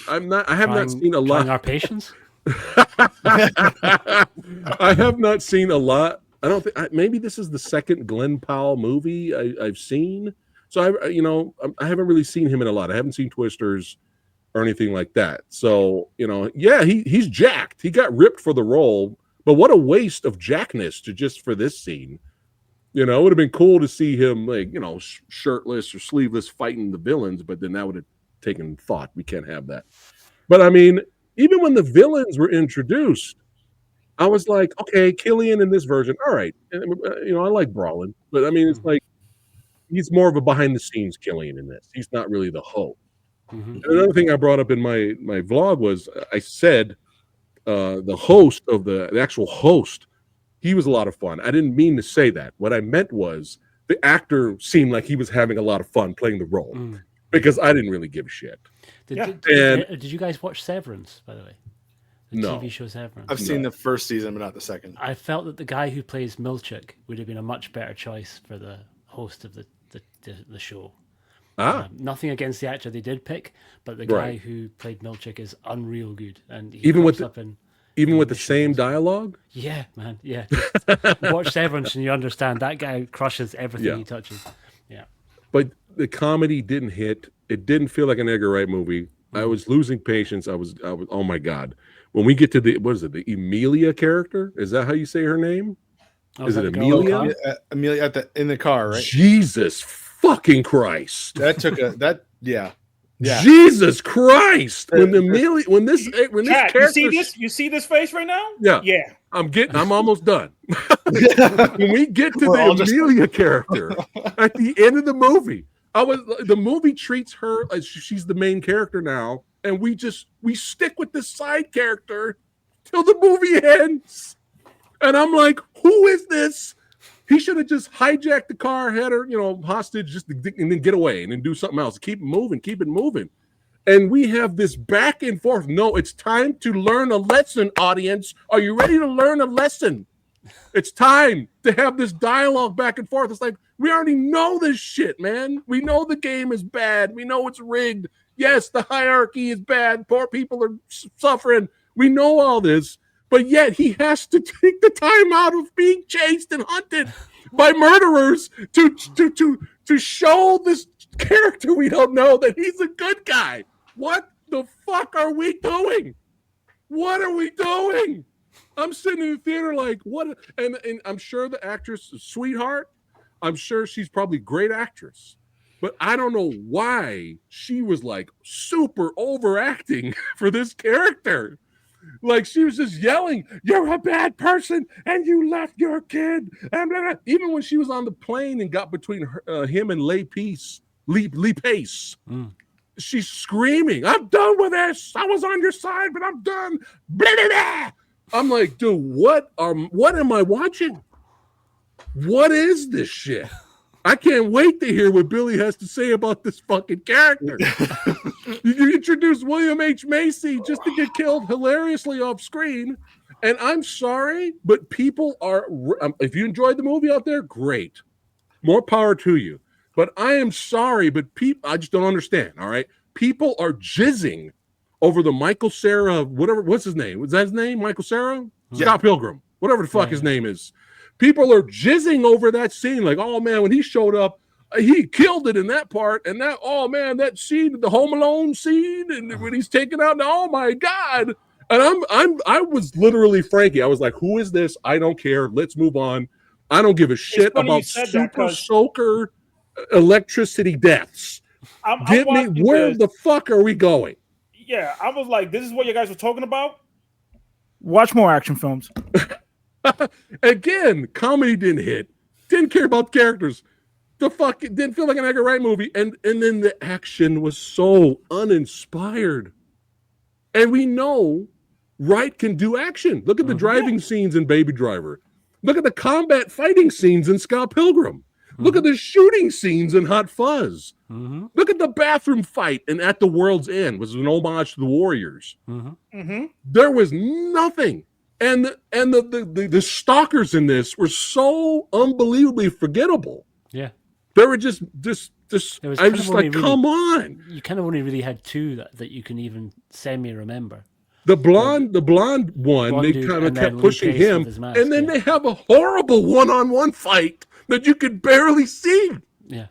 have not seen a trying lot. our patience. I have not seen a lot. I don't think maybe this is the second Glenn Powell movie I've seen. So I haven't really seen him in a lot. I haven't seen Twisters or anything like that. So yeah, he's jacked. He got ripped for the role, but what a waste of jackness to just for this scene. It would have been cool to see him like shirtless or sleeveless fighting the villains, but then that would have taken thought. We can't have that. But I mean, even when the villains were introduced, I was like, okay, Killian in this version, all right. And, I like Brawlin, but I mean, it's like he's more of a behind the scenes Killian in this. He's not really the host. And another thing I brought up in my vlog was I said the host of the actual host, he was a lot of fun. I didn't mean to say that. What I meant was the actor seemed like he was having a lot of fun playing the role because I didn't really give a shit. Did you guys watch Severance, by the way? The No. TV show Severance. I've seen the first season, but not the second. I felt that the guy who plays Milchik would have been a much better choice for the host of the show. Nothing against the actor they did pick, but the guy who played Milchik is unreal good, and he even with the same dialogue. Yeah, man. Yeah, just watch Severance and you understand that guy crushes everything he touches. Yeah, but the comedy didn't hit. It didn't feel like an Edgar Wright movie. I was losing patience. I was. Oh my god! When we get to the Emilia character, is that how you say her name? Is it Amelia? Amelia in the car, right? Jesus fucking Christ! That took yeah. Jesus Christ! When this character, you see this face right now? Yeah. I'm almost done. When we get to the Amelia character at the end of the movie, the movie treats her as she's the main character now, and we stick with this side character till the movie ends. And I'm like, who is this? He should have just hijacked the car, had her, hostage, and then get away and then do something else. Keep it moving. And we have this back and forth. No, it's time to learn a lesson, audience. Are you ready to learn a lesson? It's time to have this dialogue back and forth. It's like, we already know this shit, man. We know the game is bad. We know it's rigged. Yes, the hierarchy is bad. Poor people are suffering. We know all this. But yet he has to take the time out of being chased and hunted by murderers to show this character we don't know that he's a good guy. What the fuck are we doing? What are we doing? I'm sitting in the theater like, what? And I'm sure the actress, sweetheart, I'm sure she's probably a great actress. But I don't know why she was like super overacting for this character. Like she was just yelling, "You're a bad person, and you left your kid." And even when she was on the plane and got between him and Lee Pace, she's screaming, "I'm done with this. I was on your side, but I'm done." Blah, blah, blah. I'm like, dude, what am I watching? What is this shit? I can't wait to hear what Billy has to say about this fucking character. You introduced William H. Macy just to get killed hilariously off screen. And I'm sorry, but people are, if you enjoyed the movie out there, great. More power to you. But I am sorry, but I just don't understand, all right? People are jizzing over the Michael Cera, what's his name? Was that his name, Michael Cera? Yeah. Scott Pilgrim, whatever the fuck his name is. People are jizzing over that scene like, oh man, when he showed up, he killed it in that part. And that, oh man, that scene, the Home Alone scene, and when he's taken out, oh my God. And I was literally Frankie. I was like, who is this? I don't care. Let's move on. I don't give a shit about super soaker electricity deaths. Where the fuck are we going? Yeah, I was like, this is what you guys were talking about? Watch more action films. Again, comedy didn't hit. Didn't care about characters. The fuck, it didn't feel like an Edgar Wright movie. And then the action was so uninspired. And we know Wright can do action. Look at the driving scenes in Baby Driver. Look at the combat fighting scenes in Scott Pilgrim. Look at the shooting scenes in Hot Fuzz. Look at the bathroom fight in At the World's End, which was an homage to the Warriors. There was nothing. And the stalkers in this were so unbelievably forgettable. Yeah. They were just I was just like, come on. You kind of only really had two that you can even semi-remember. The blonde one, they kind of kept pushing him, and then they have a horrible one-on-one fight that you could barely see. Yeah,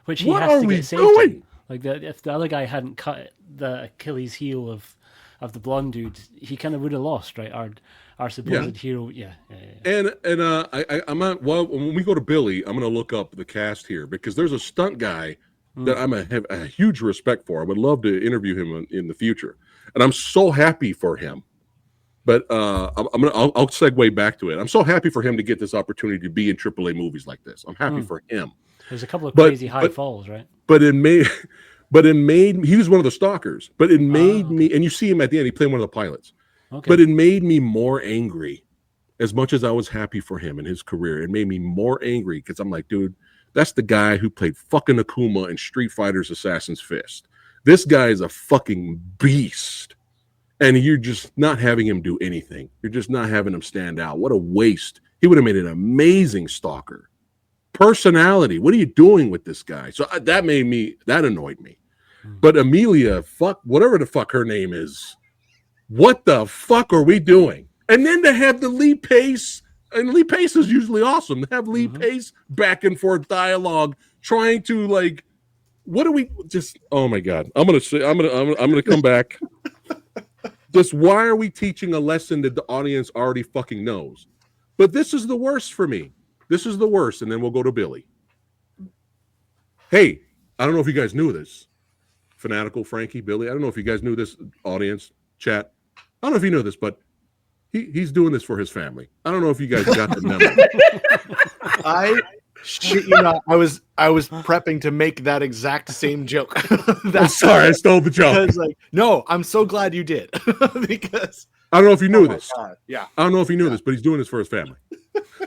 which he has to get saved in. Like if the other guy hadn't cut the Achilles heel of the blonde dude, he kind of would have lost, right? Our supposed hero, And I'm not, well, when we go to Billy, I'm going to look up the cast here because there's a stunt guy that have a huge respect for. I would love to interview him in the future, and I'm so happy for him. But I'll segue back to it. I'm so happy for him to get this opportunity to be in AAA movies like this. I'm happy for him. There's a couple of crazy high falls, right? But it made he was one of the stalkers. But it made me, and you see him at the end. He played one of the pilots. Okay. But it made me more angry. As much as I was happy for him and his career, it made me more angry because I'm like, dude, that's the guy who played fucking Akuma in Street Fighter's Assassin's Fist. This guy is a fucking beast. And you're just not having him do anything. You're just not having him stand out. What a waste. He would have made an amazing stalker. Personality. What are you doing with this guy? So that annoyed me. But Amelia, fuck, whatever the fuck her name is, what the fuck are we doing? And then to have the Lee Pace, and Lee Pace is usually awesome, to have Lee Pace back and forth dialogue, trying to like, what do we just, oh my God. I'm going to come back. Just why are we teaching a lesson that the audience already fucking knows? But this is the worst for me. This is the worst, and then we'll go to Billy. Hey, I don't know if you guys knew this. Fanatical Frankie, Billy. I don't know if you guys knew this, audience, chat. I don't know if you know this, but he's doing this for his family. I don't know if you guys got the memo. I shit you not. I was prepping to make that exact same joke. I'm sorry, I stole the joke. No, I'm so glad you did. Because I don't know if you knew this. God. Yeah. I don't know if you knew this, but he's doing this for his family.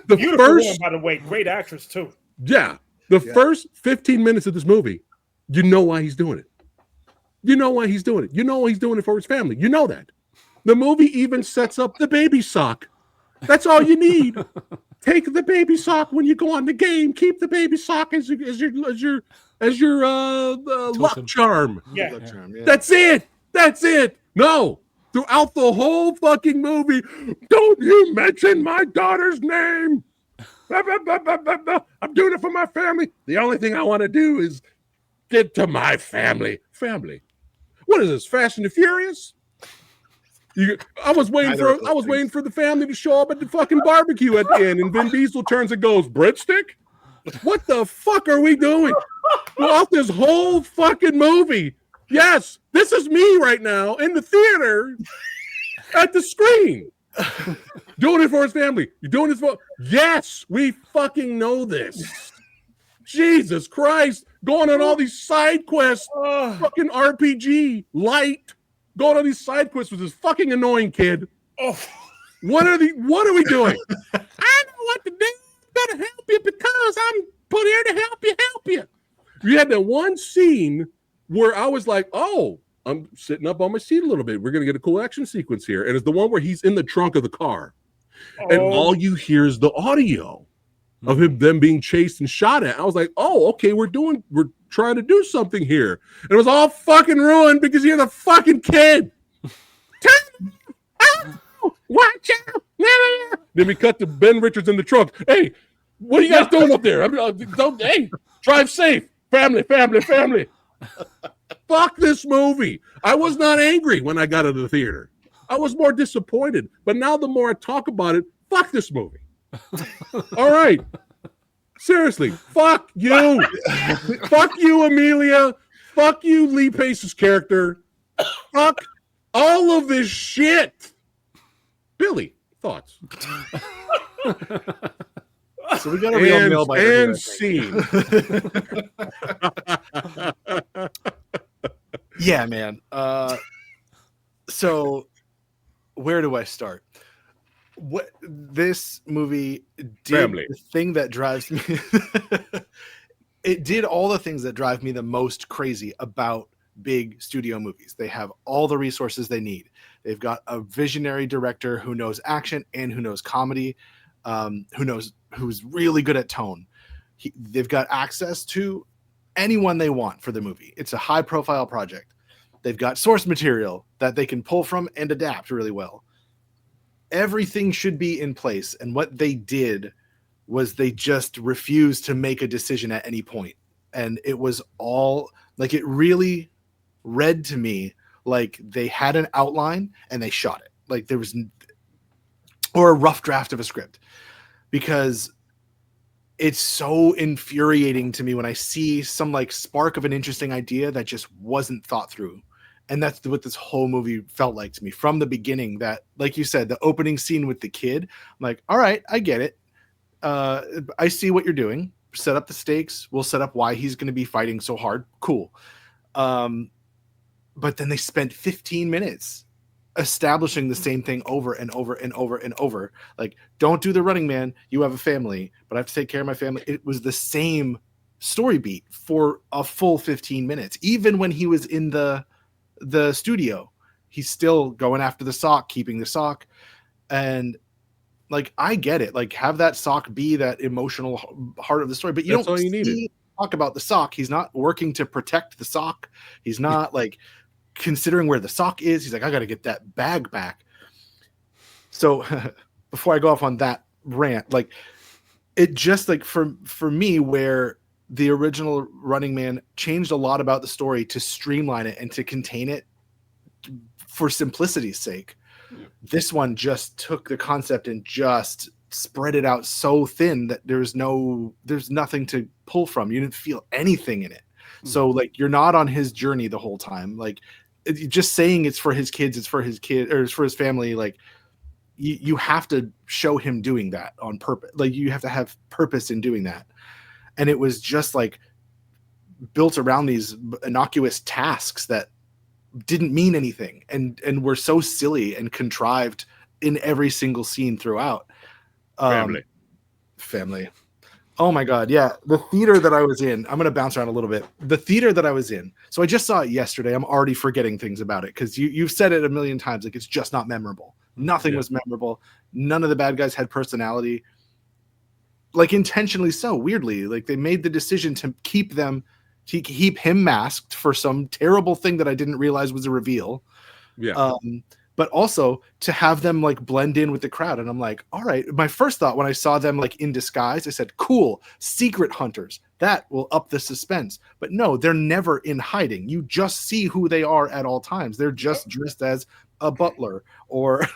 The beautiful one, by the way, great actress too. Yeah. The first 15 minutes of this movie, you know why he's doing it. You know why he's doing it. You know he's doing it for his family. You know that. The movie even sets up the baby sock. That's all you need. Take the baby sock when you go on the game. Keep the baby sock as your luck charm. Yeah. That's it. That's it. No. Throughout the whole fucking movie, don't you mention my daughter's name. I'm doing it for my family. The only thing I want to do is get to my family. Family. What is this? Fast and the Furious? I was waiting for the family to show up at the fucking barbecue at the end, and Vin Diesel turns and goes, breadstick? What the fuck are we doing? Throughout this whole fucking movie. Yes, this is me right now in the theater at the screen. Doing it for his family. You're doing this for... Yes, we fucking know this. Jesus Christ. Going on all these side quests. Fucking RPG. Light. Going on these side quests with this fucking annoying kid. Oh. What are we doing? I know what to do. Better help you because I'm put here to help you. You had that one scene where I was like, oh, I'm sitting up on my seat a little bit. We're going to get a cool action sequence here. And it's the one where he's in the trunk of the car. Oh. And all you hear is the audio of them being chased and shot at. I was like, oh, okay, we're trying to do something here. And it was all fucking ruined because you're the fucking kid. Watch out. Then we cut to Ben Richards in the trunk. Hey, what are you guys doing up there? Hey, drive safe. Family. Fuck this movie. I was not angry when I got out of the theater. I was more disappointed. But now the more I talk about it, fuck this movie. All right. Seriously, fuck you. Fuck you, Amelia. Fuck you, Lee Pace's character. Fuck all of this shit. Billy, thoughts? So we got a real nail biter here, and I scene. think. Yeah, man. So where do I start? What this movie did Family. the thing that drives me it did all the things that drive me the most crazy about big studio movies. They have all the resources they need. They've got a visionary director who knows action and who knows comedy, who's really good at tone. They've got access to anyone they want for the movie. It's a high profile project. They've got source material that they can pull from and adapt really well. Everything should be in place. And what they did was they just refused to make a decision at any point. And it was all like, it really read to me like they had an outline and they shot it. Like there was, or a rough draft of a script, because it's so infuriating to me when I see some like spark of an interesting idea that just wasn't thought through. And that's what this whole movie felt like to me from the beginning. That, like you said, the opening scene with the kid, I'm like, all right, I get it. I see what you're doing. Set up the stakes. We'll set up why he's going to be fighting so hard. Cool. But then they spent 15 minutes establishing the same thing over and over and over and over. Like, don't do the Running Man. You have a family, but I have to take care of my family. It was the same story beat for a full 15 minutes. Even when he was in the studio, he's still going after the sock, keeping the sock. And like, I get it. Like, have that sock be that emotional heart of the story, but you That's don't all you needed. talk about the sock. He's not working to protect the sock. He's not like considering where the sock is. He's like, I got to get that bag back. So before I go off on that rant, like, it just like for me, where the original Running Man changed a lot about the story to streamline it and to contain it for simplicity's sake. This one just took the concept and just spread it out so thin that there's nothing to pull from. You didn't feel anything in it. So like, you're not on his journey the whole time. Like, just saying it's for his kids, it's for his kid, or it's for his family. Like, you have to show him doing that on purpose. Like, you have to have purpose in doing that. And it was just like built around these innocuous tasks that didn't mean anything and were so silly and contrived in every single scene throughout. Family. Oh my God. Yeah. The theater that I was in, I'm going to bounce around a little bit. The theater that I was in. So I just saw it yesterday. I'm already forgetting things about it, because you've said it a million times. Like, it's just not memorable. Nothing was memorable. None of the bad guys had personality. Like, intentionally so, weirdly. Like, they made the decision to keep him masked for some terrible thing that I didn't realize was a reveal. Yeah. But also to have them like blend in with the crowd. And I'm like, all right. My first thought when I saw them like in disguise, I said, cool, secret hunters. That will up the suspense. But no, they're never in hiding. You just see who they are at all times. They're just dressed as a butler or,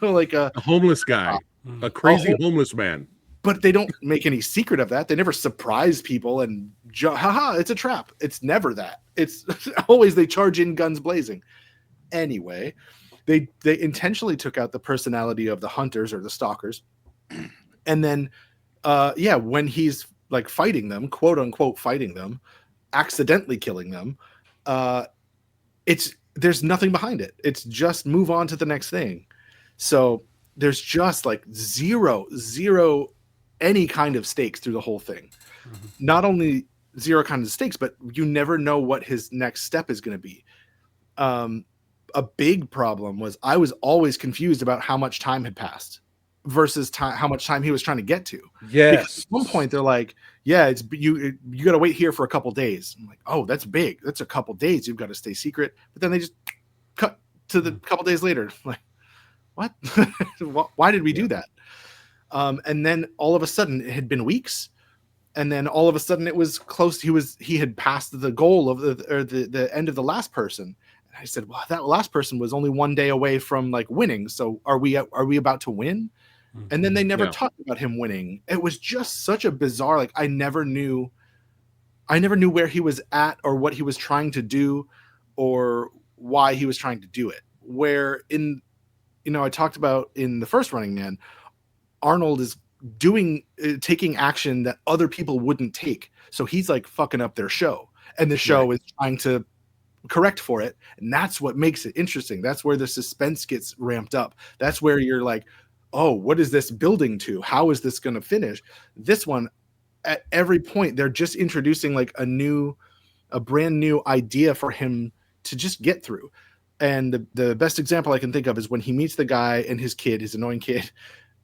like a homeless guy, a crazy homeless man. But they don't make any secret of that. They never surprise people and haha, it's a trap. It's never that. It's always they charge in guns blazing. Anyway, they intentionally took out the personality of the hunters or the stalkers. And then when he's like fighting them, quote unquote fighting them, accidentally killing them, there's nothing behind it. It's just move on to the next thing. So there's just like zero any kind of stakes through the whole thing. Not only zero kinds of stakes, but you never know what his next step is going to be. A big problem was I was always confused about how much time had passed versus how much time he was trying to get to. Yes. Because at one point they're like, yeah, it's you got to wait here for a couple days. I'm like, oh, that's big. That's a couple days. You've got to stay secret. But then they just cut to the couple days later. I'm like, what? Why did we do that? And then all of a sudden it had been weeks. And then all of a sudden it was close. He had passed the goal of the end of the last person. And I said, well, that last person was only one day away from like winning. So are we about to win? And then they never talked about him winning. It was just such a bizarre, like, I never knew where he was at or what he was trying to do or why he was trying to do it. Where I talked about in the first Running Man, Arnold is taking action that other people wouldn't take. So he's like fucking up their show, and the show is trying to correct for it. And that's what makes it interesting. That's where the suspense gets ramped up. That's where you're like, oh, what is this building to? How is this going to finish? This one, at every point, they're just introducing like a brand new idea for him to just get through. And the best example I can think of is when he meets the guy and his kid, his annoying kid,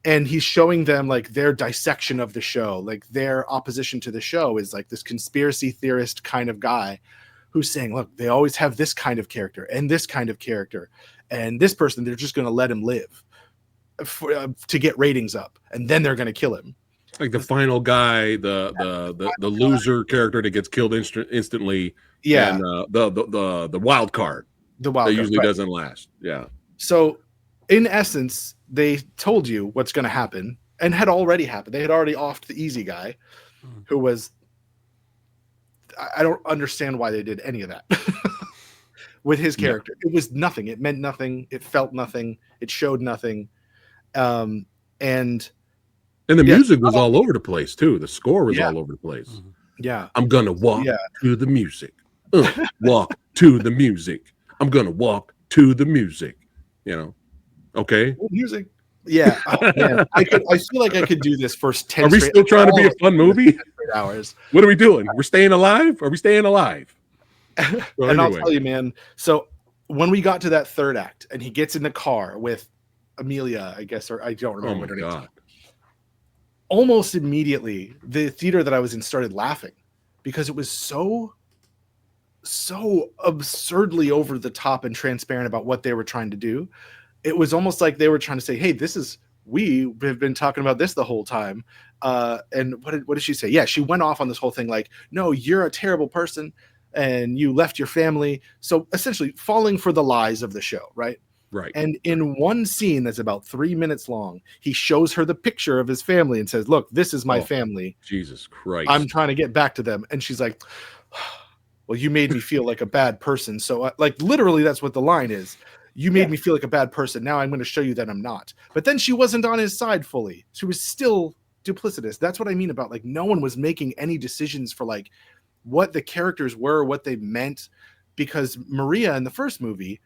and he's showing them like their dissection of the show, like their opposition to the show is like this conspiracy theorist kind of guy who's saying, look, they always have this kind of character and this kind of character, and this person, they're just going to let him live to get ratings up, and then they're going to kill him. Like the final guy, the loser character that gets killed instantly. Yeah. And the wild card. The wild that card, usually doesn't last. Yeah. So in essence, they told you what's going to happen, and had already happened. They had already offed the easy guy, who was, I don't understand why they did any of that with his character. It was nothing. It meant nothing. It felt nothing. It showed nothing. And the music was all over the place too. The score was all over the place. Yeah. I'm gonna walk to the music. Walk to the music. I'm gonna walk to the music. You know. Okay. Music. Yeah. Oh, man. I feel like I could do this for 10. Are we still trying to be a fun movie? Hours. What are we doing? We're staying alive? Are we staying alive? And I'll tell you, man. So when we got to that third act and he gets in the car with Amelia, I guess, or I don't remember what her name is. Almost immediately, the theater that I was in started laughing because it was so absurdly over the top and transparent about what they were trying to do. It was almost like they were trying to say, hey, we have been talking about this the whole time. And what did she say? Yeah, she went off on this whole thing like, no, you're a terrible person and you left your family. So essentially falling for the lies of the show, right? Right. And in one scene that's about 3 minutes long, he shows her the picture of his family and says, look, this is my family. Jesus Christ. I'm trying to get back to them. And she's like, well, you made me feel like a bad person. So like literally that's what the line is. You made me feel like a bad person. Now I'm going to show you that I'm not. But then she wasn't on his side fully. She was still duplicitous. That's what I mean about like no one was making any decisions for like what the characters were, what they meant. Because Maria in the first movie,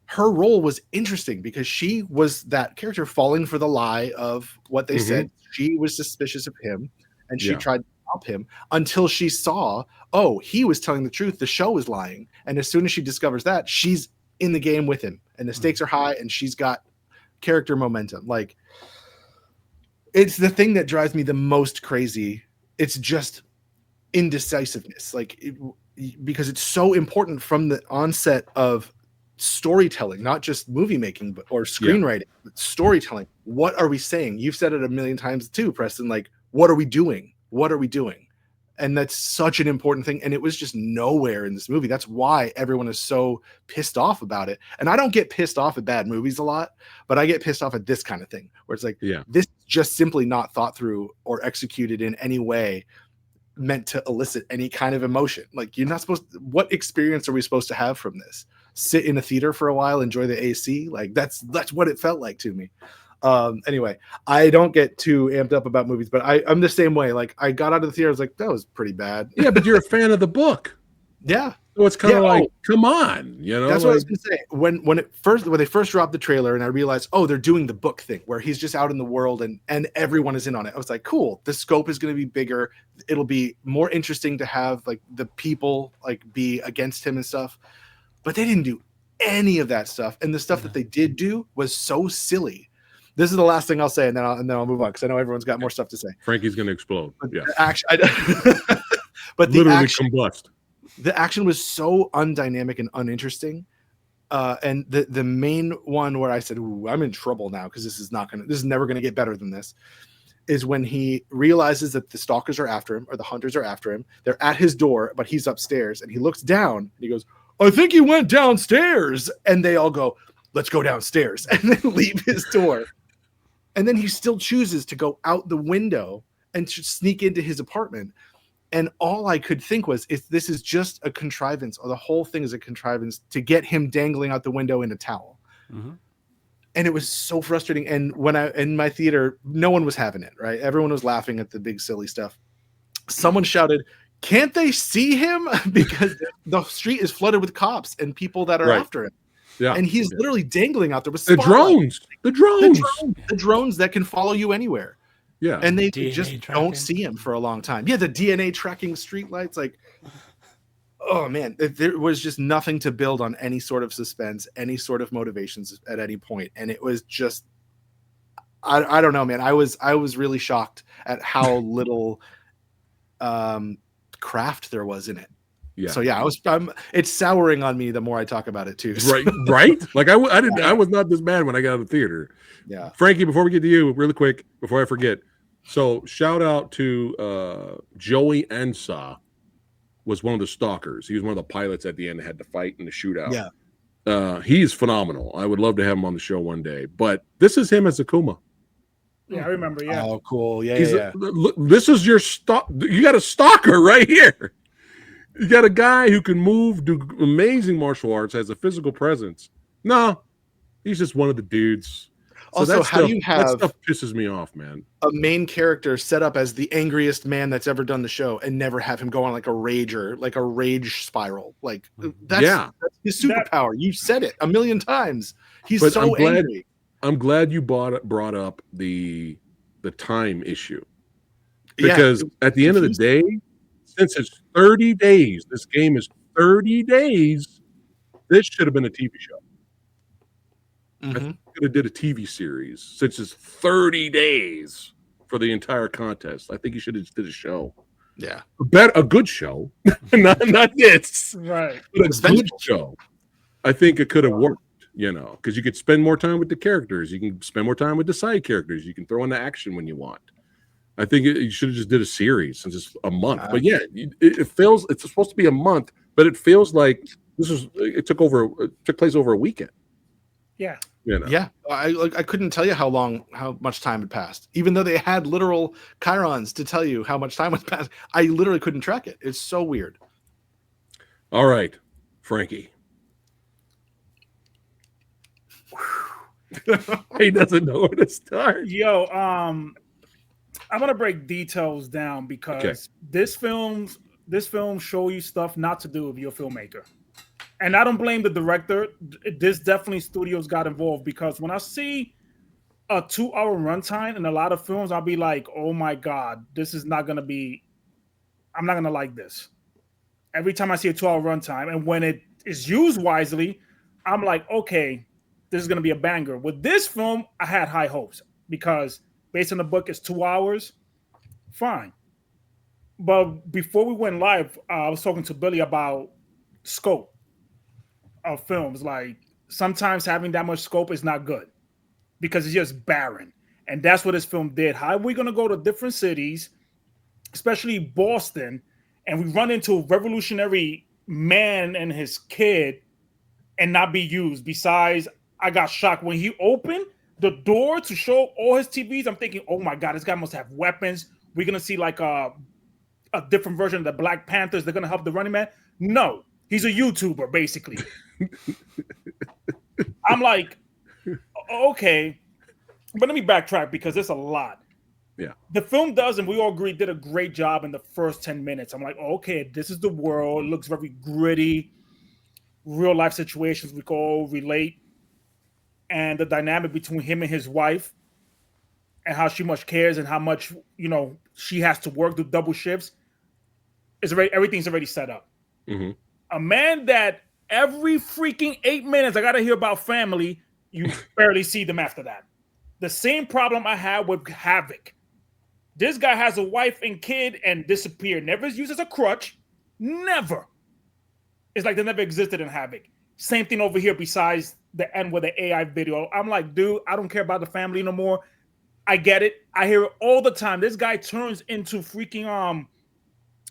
her role was interesting because she was that character falling for the lie of what they said. She was suspicious of him and she tried to stop him until she saw, oh, he was telling the truth. The show was lying. And as soon as she discovers that, she's in the game with him and the stakes are high and she's got character momentum. Like it's the thing that drives me the most crazy. It's just indecisiveness. Because it's so important from the onset of storytelling, not just movie making or screenwriting, but storytelling. What are we saying? You've said it a million times too, Preston. Like, what are we doing? What are we doing? And that's such an important thing. And it was just nowhere in this movie. That's why everyone is so pissed off about it. And I don't get pissed off at bad movies a lot, but I get pissed off at this kind of thing where it's like, this is just simply not thought through or executed in any way meant to elicit any kind of emotion. Like you're not supposed to, what experience are we supposed to have from this? Sit in a theater for a while, enjoy the AC. Like that's what it felt like to me. Anyway, I don't get too amped up about movies, but I'm the same way. Like I got out of the theater, I was like, that was pretty bad. Yeah, but you're a fan of the book. Yeah. So it's kind of like, come on, you know. That's what I was gonna say. When they first dropped the trailer and I realized, oh, they're doing the book thing where he's just out in the world and everyone is in on it. I was like, cool, the scope is gonna be bigger. It'll be more interesting to have like the people like be against him and stuff. But they didn't do any of that stuff. And the stuff that they did do was so silly. This is the last thing I'll say, and then I'll move on because I know everyone's got more stuff to say. Frankie's gonna explode. Yeah. But literally combust. The action was so undynamic and uninteresting. And the main one where I said, ooh, I'm in trouble now because this is never gonna get better than this, is when he realizes that the stalkers are after him or the hunters are after him. They're at his door, but he's upstairs, and he looks down and he goes, I think he went downstairs. And they all go, let's go downstairs, and then leave his door. And then he still chooses to go out the window and sneak into his apartment. And all I could think was, if this is just a contrivance, or the whole thing is a contrivance to get him dangling out the window in a towel. And it was so frustrating. And when I in my theater, no one was having it, right? Everyone was laughing at the big silly stuff. Someone shouted, "Can't they see him?" Because the street is flooded with cops and people that are after him. Yeah. And he's literally dangling out there with the drones. The drones that can follow you anywhere. Yeah. And they DNA just tracking. don't see him for a long time. Yeah, the DNA tracking streetlights, like, oh man, there was just nothing to build on any sort of suspense, any sort of motivations at any point. And it was just, I don't know, man. I was really shocked at how little craft there was in it. Yeah. So yeah, it's souring on me the more I talk about it too. So. Right. Like I was not this bad when I got out of the theater. Yeah. Frankie, before we get to you, really quick, before I forget. So shout out to Joey Ansah, was one of the stalkers. He was one of the pilots at the end that had to fight in the shootout. Yeah. He's phenomenal. I would love to have him on the show one day. But this is him as Akuma. Yeah, I remember. Yeah. Oh, cool. Yeah. This is your stalk. You got a stalker right here. You got a guy who can move, do amazing martial arts, has a physical presence. No, he's just one of the dudes. So Also, how do you have that stuff pisses me off, man? A main character set up as the angriest man that's ever done the show and never have him go on like a rage spiral? Like that's his superpower. You said it a million times. He's so angry. I'm glad you brought up the time issue, because at the end of the day, since it's 30 days, this game is 30 days. This should have been a TV show. Mm-hmm. I could have did a TV series since it's 30 days for the entire contest. I think you should have just did a show. Yeah, a good show, not this. Right, but a good show. I think it could have worked. Because you could spend more time with the characters. You can spend more time with the side characters. You can throw in the action when you want. I think you should have just did a series since it's a month. But yeah, it feels it's supposed to be a month, but it feels like it took place over a weekend. Yeah. Yeah. I couldn't tell you how much time had passed, even though they had literal chyrons to tell you how much time had passed. I literally couldn't track it. It's so weird. All right, Frankie. He doesn't know where to start. Yo, I'm gonna break details down because this film show you stuff not to do if you're a filmmaker. And I don't blame the director. This definitely studios got involved, because when I see a 2-hour runtime in a lot of films, I'll be like, oh my God, I'm not gonna like this. Every time I see a 2-hour runtime, and when it is used wisely, I'm like, okay, this is gonna be a banger. With this film, I had high hopes because based on the book, it's 2 hours. Fine. But before we went live, I was talking to Billy about scope of films. Like, sometimes having that much scope is not good because it's just barren. And that's what this film did. How are we going to go to different cities, especially Boston, and we run into a revolutionary man and his kid and not be used? Besides, I got shocked when he opened the door to show all his TVs. I'm thinking, oh my God, this guy must have weapons. We're going to see like a different version of the Black Panthers. They're going to help the running man. No, he's a YouTuber, basically. I'm like, okay, but let me backtrack because it's a lot. Yeah. The film does, and we all agree, did a great job in the first 10 minutes. I'm like, okay, this is the world. It looks very gritty, real life situations we can all relate. And the dynamic between him and his wife and how she much cares and how much, she has to work, do double shifts. Everything's already set up. Mm-hmm. A man that every freaking 8 minutes, I got to hear about family, you barely see them after that. The same problem I had with Havoc. This guy has a wife and kid and disappeared. Never is used as a crutch. Never. It's like they never existed in Havoc. Same thing over here besides the end with the AI video. I'm like, dude, I don't care about the family no more. I get it. I hear it all the time. This guy turns into freaking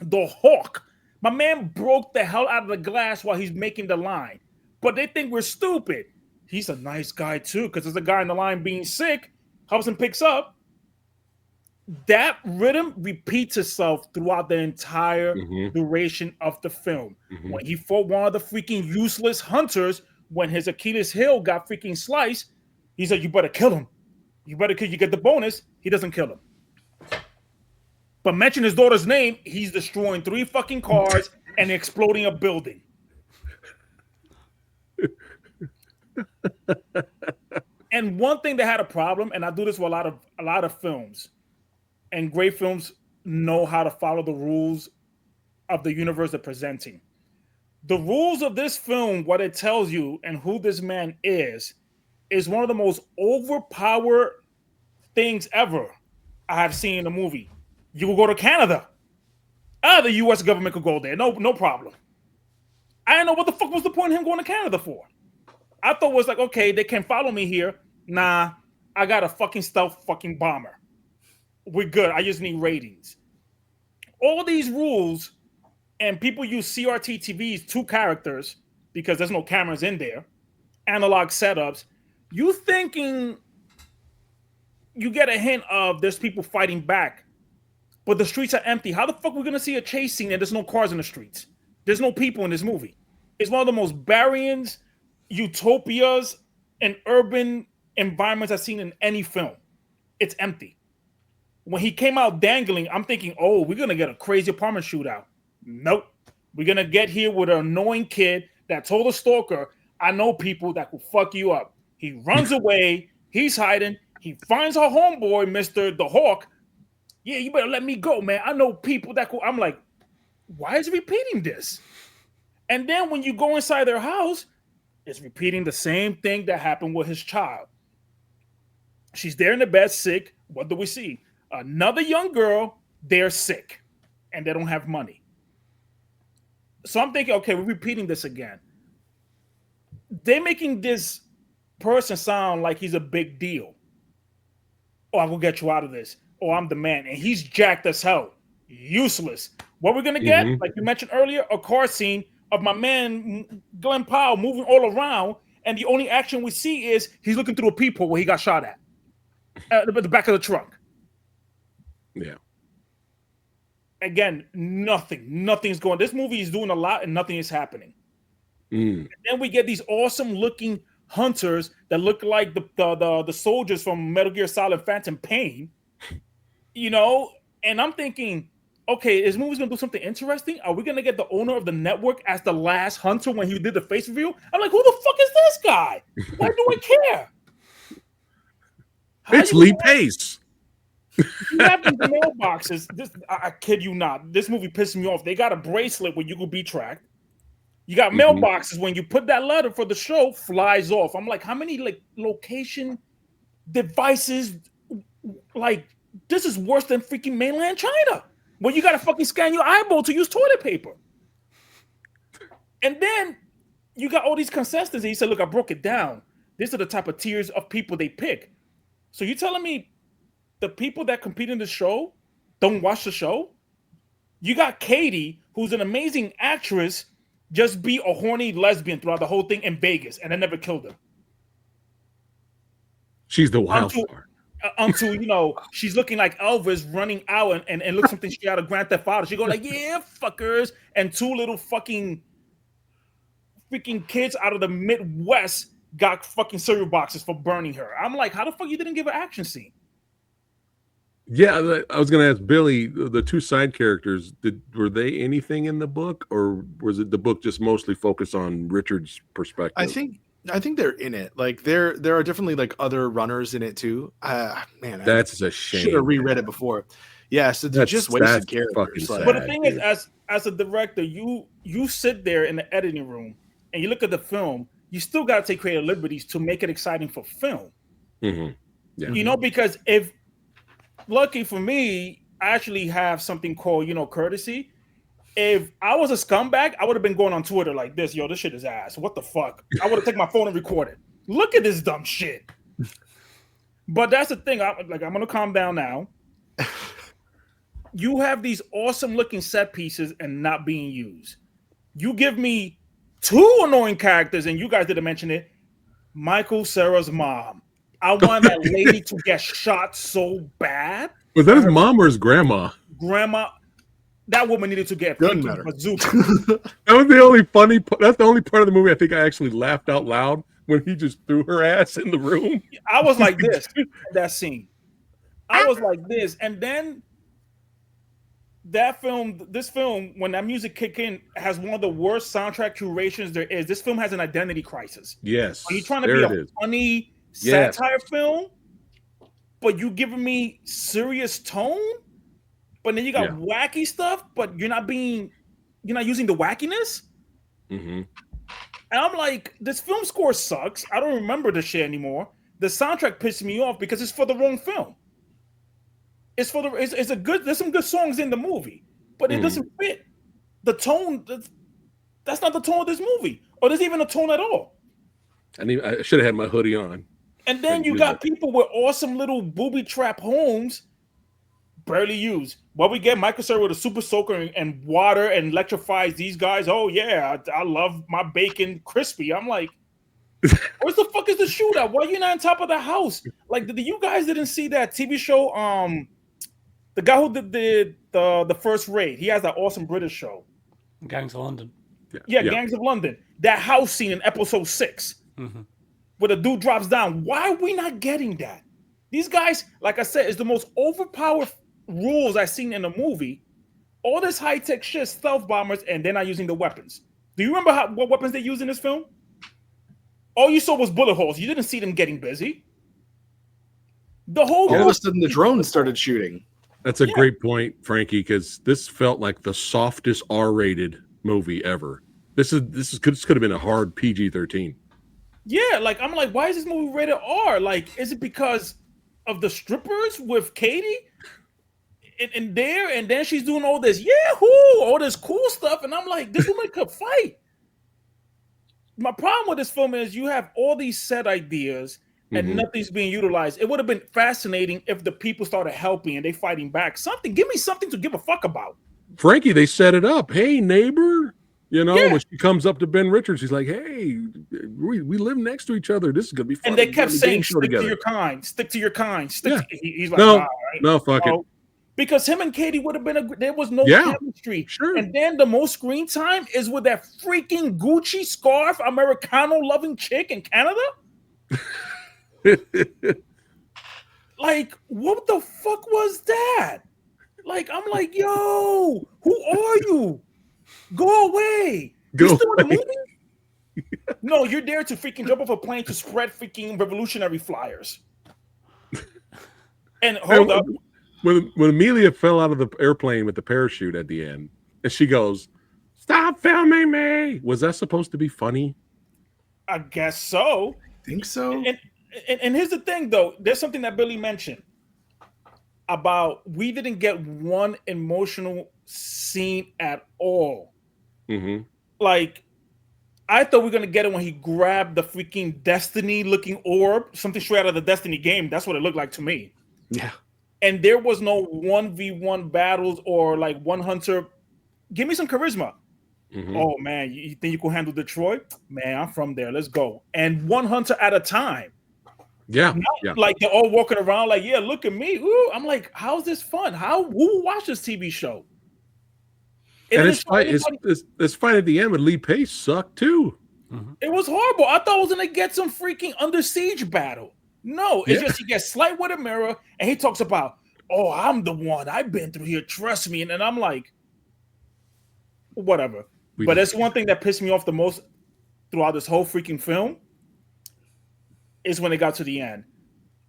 the Hawk. My man broke the hell out of the glass while he's making the line. But they think we're stupid. He's a nice guy too, because there's a guy in the line being sick, helps him picks up. That rhythm repeats itself throughout the entire duration of the film. Mm-hmm. When he fought one of the freaking useless hunters, when his Achilles heel got freaking sliced, He said, "You better kill him. You better kill. You get the bonus." He doesn't kill him. But mention his daughter's name, he's destroying 3 fucking cars and exploding a building. And one thing that had a problem, and I do this with a lot of films, and great films know how to follow the rules of the universe they're presenting. The rules of this film, what it tells you and who this man is one of the most overpowered things ever I have seen in a movie. You will go to Canada. The U.S. government could go there. No problem. I didn't know what the fuck was the point of him going to Canada for. I thought it was like, okay, they can follow me here. Nah, I got a fucking stealth fucking bomber. We're good. I just need ratings. All these rules, and people use CRT TVs, 2 characters, because there's no cameras in there, analog setups. You thinking you get a hint of there's people fighting back, but the streets are empty. How the fuck are we going to see a chase scene and there's no cars in the streets? There's no people in this movie. It's one of the most barren utopias and urban environments I've seen in any film. It's empty. When he came out dangling, I'm thinking, oh, we're going to get a crazy apartment shootout. Nope. We're going to get here with an annoying kid that told a stalker, I know people that will fuck you up. He runs away. He's hiding. He finds our homeboy, Mr. the Hawk. Yeah, you better let me go, man. I know people that could. I'm like, why is he repeating this? And then when you go inside their house, it's repeating the same thing that happened with his child. She's there in the bed, sick. What do we see? Another young girl, they're sick, and they don't have money. So I'm thinking, okay, we're repeating this again. They're making this person sound like he's a big deal. Oh, I'm going to get you out of this. Oh, I'm the man. And he's jacked as hell. Useless. What we're going to get, like you mentioned earlier, a car scene of my man, Glenn Powell, moving all around. And the only action we see is he's looking through a peephole where he got shot at the back of the truck. Yeah. Again, nothing's going. This movie is doing a lot and nothing is happening. And then we get these awesome looking hunters that look like the soldiers from Metal Gear Solid Phantom Pain, you know. And I'm thinking, okay, this movie's gonna do something interesting. Are we gonna get the owner of the network as the last hunter when he did the face reveal? I'm like, who the fuck is this guy? Why do I care? It's Lee Pace. You have these mailboxes. I kid you not. This movie pissed me off. They got a bracelet where you could be tracked. You got mailboxes when you put that letter for the show, flies off. I'm like, how many like location devices? Like, this is worse than freaking mainland China, where you got to fucking scan your eyeball to use toilet paper. And then you got all these contestants. And he said, look, I broke it down. These are the type of tiers of people they pick. So you telling me the people that compete in the show don't watch the show? You got Katie, who's an amazing actress, just be a horny lesbian throughout the whole thing in Vegas, and they never killed her. She's the wild card. Until, you know, she's looking like Elvis running out and look something straight out of Grand Theft Auto. She go like, yeah, fuckers. And 2 little freaking kids out of the Midwest got fucking cereal boxes for burning her. I'm like, how the fuck you didn't give an action scene? Yeah, I was going to ask Billy, the 2 side characters, were they anything in the book, or was it the book just mostly focused on Richard's perspective? I think they're in it. Like there are definitely like other runners in it too. Man, that's a shame. Should have reread it before. Yeah, so they're just wasted characters. Sad, but the thing is, as a director, you sit there in the editing room and you look at the film. You still got to take creative liberties to make it exciting for film. Yeah. You know, because if lucky for me, I actually have something called, you know, courtesy. If I was a scumbag, I would have been going on Twitter like this. Yo, this shit is ass. What the fuck? I would have taken my phone and recorded. Look at this dumb shit. But that's the thing. I'm going to calm down now. You have these awesome looking set pieces and not being used. You give me 2 annoying characters, and you guys didn't mention it. Michael Cera's mom. I want that lady to get shot so bad. Was that his mom or his grandma? Grandma. That woman needed to get bazooka. That was the only funny. That's the only part of the movie I think I actually laughed out loud. when he just threw her ass in the room. I was like this in that scene. I was like this, and then this film, when that music kick in, has one of the worst soundtrack curations there is. This film has an identity crisis. Yes, Are you trying to there be it a is. funny Yes. satire film, but you giving me serious tone? But then you got wacky stuff, but you're not using the wackiness. Mm-hmm. And I'm like, this film score sucks. I don't remember the shit anymore. The soundtrack pissed me off because it's for the wrong film. It's there's some good songs in the movie, but it doesn't fit the tone. That's not the tone of this movie, or there's even a tone at all. I should have had my hoodie on. And then you got people with awesome little booby trap homes, barely used. What we get, Michael Cera with a super soaker and water and electrifies these guys. Oh yeah, I love my bacon crispy. I'm like, where's the fuck is the shootout? Why are you not on top of the house? Like, you guys didn't see that TV show? The guy who did the first raid, he has that awesome British show, Gangs of London. Yeah, Gangs of London. That house scene in episode 6, where the dude drops down. Why are we not getting that? These guys, like I said, is the most overpowered rules I've seen in a movie. All this high tech shit, stealth bombers, and they're not using the weapons. Do you remember what weapons they used in this film? All you saw was bullet holes. You didn't see them getting busy. All of a sudden, the drones started shooting. That's a great point, Frankie, because this felt like the softest R-rated movie ever. This could have been a hard PG-13. Yeah, like I'm like, why is this movie rated R? Like, is it because of the strippers with Katie? And then she's doing all this, all this cool stuff, and I'm like, this woman could fight. My problem with this film is you have all these set ideas and nothing's being utilized. It would have been fascinating if the people started helping and they fighting back. Give me something to give a fuck about. Frankie, they set it up. Hey, neighbor. When she comes up to Ben Richards, he's like, hey, we live next to each other. This is going to be fun. And they kept saying, stick to your kind, stick to your kind. He's like, no, fuck it. Because him and Katie would have been there was no chemistry. Sure. And then the most screen time is with that freaking Gucci scarf Americano loving chick in Canada. Like, what the fuck was that? Like, I'm like, yo, who are you? Go away. You're still in the movie? No, you're there to freaking jump off a plane to spread freaking revolutionary flyers. And hold up. When Amelia fell out of the airplane with the parachute at the end, and she goes, "Stop filming me." Was that supposed to be funny? I guess so. I think so. And here's the thing, though. There's something that Billy mentioned about we didn't get one emotional scene at all. Like, I thought we were going to get it when he grabbed the freaking Destiny-looking orb, something straight out of the Destiny game. That's what it looked like to me. Yeah. And there was no 1v1 battles or like one hunter. Give me some charisma. Oh, man, you think you can handle Detroit? Man, I'm from there. Let's go. And one hunter at a time. Yeah. Like they're all walking around like, yeah, look at me. Ooh. I'm like, how's this fun? Who watched this TV show? And it's fine at the end, but Lee Pace sucked too. It was horrible. I thought I was going to get some freaking Under Siege battle. No, it's just he gets slight with a mirror and he talks about, oh, I'm the one. I've been through here. Trust me. And I'm like, whatever. But that's one thing that pissed me off the most throughout this whole freaking film is when it got to the end.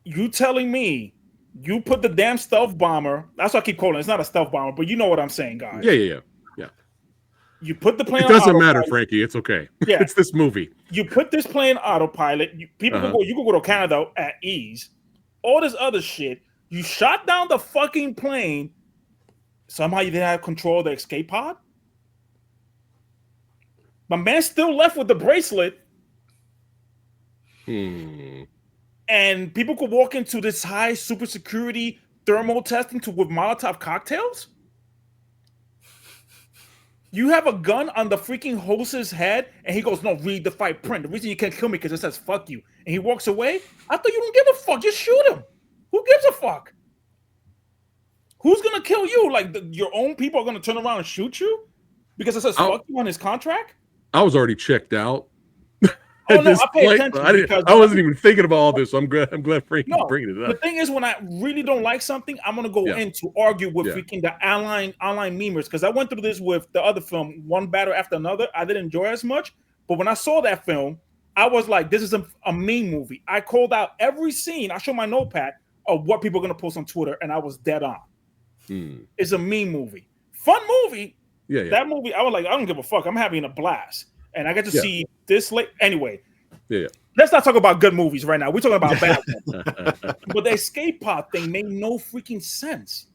You telling me you put the damn stealth bomber. That's what I keep calling it. It's not a stealth bomber, but you know what I'm saying, guys. Yeah. You put the plane It doesn't on matter, autopilot. Frankie. It's okay. Yeah. It's this movie. You put this plane autopilot. People can go. You can go to Canada at ease. All this other shit. You shot down the fucking plane. Somehow you didn't have control of the escape pod. My man's still left with the bracelet. And people could walk into this high super security thermal testing with Molotov cocktails. You have a gun on the freaking host's head, and he goes, "No, read the fight print. The reason you can't kill me because it says fuck you." And he walks away. I thought you don't give a fuck. Just shoot him. Who gives a fuck? Who's gonna kill you? Like your own people are gonna turn around and shoot you because it says fuck you on his contract? I was already checked out. Oh no, This I pay plate, attention because I wasn't even thinking of all this. So I'm glad Frankie's no. bringing it The up. thing is, when I really don't like something, I'm gonna go in to argue with freaking the online memers because I went through this with the other film, one battle after another. I didn't enjoy as much, but when I saw that film, I was like, "This is a meme movie." I called out every scene. I showed my notepad of what people are gonna post on Twitter, and I was dead on. It's a meme movie, fun movie. Yeah. That movie, I was like, I don't give a fuck. I'm having a blast, and I got to see this late anyway. Yeah. Let's not talk about good movies right now. We're talking about bad ones. But the escape pod thing made no freaking sense.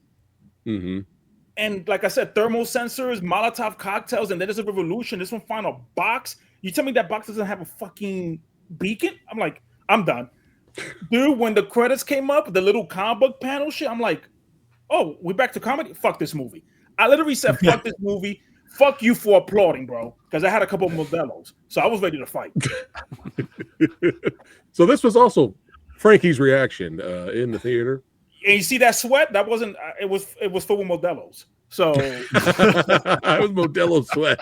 And like I said, thermal sensors, Molotov cocktails, and then there's a revolution. This one found a box. You tell me that box doesn't have a fucking beacon? I'm like, I'm done. Dude, when the credits came up, the little comic book panel shit, I'm like, oh, we're back to comedy? Fuck this movie. I literally said, fuck this movie. Fuck you for applauding, bro. Because I had a couple of Modelos. So I was ready to fight. So this was also Frankie's reaction in the theater. And you see that sweat? That wasn't. It was filled with Modelos. So it was Modelo sweat.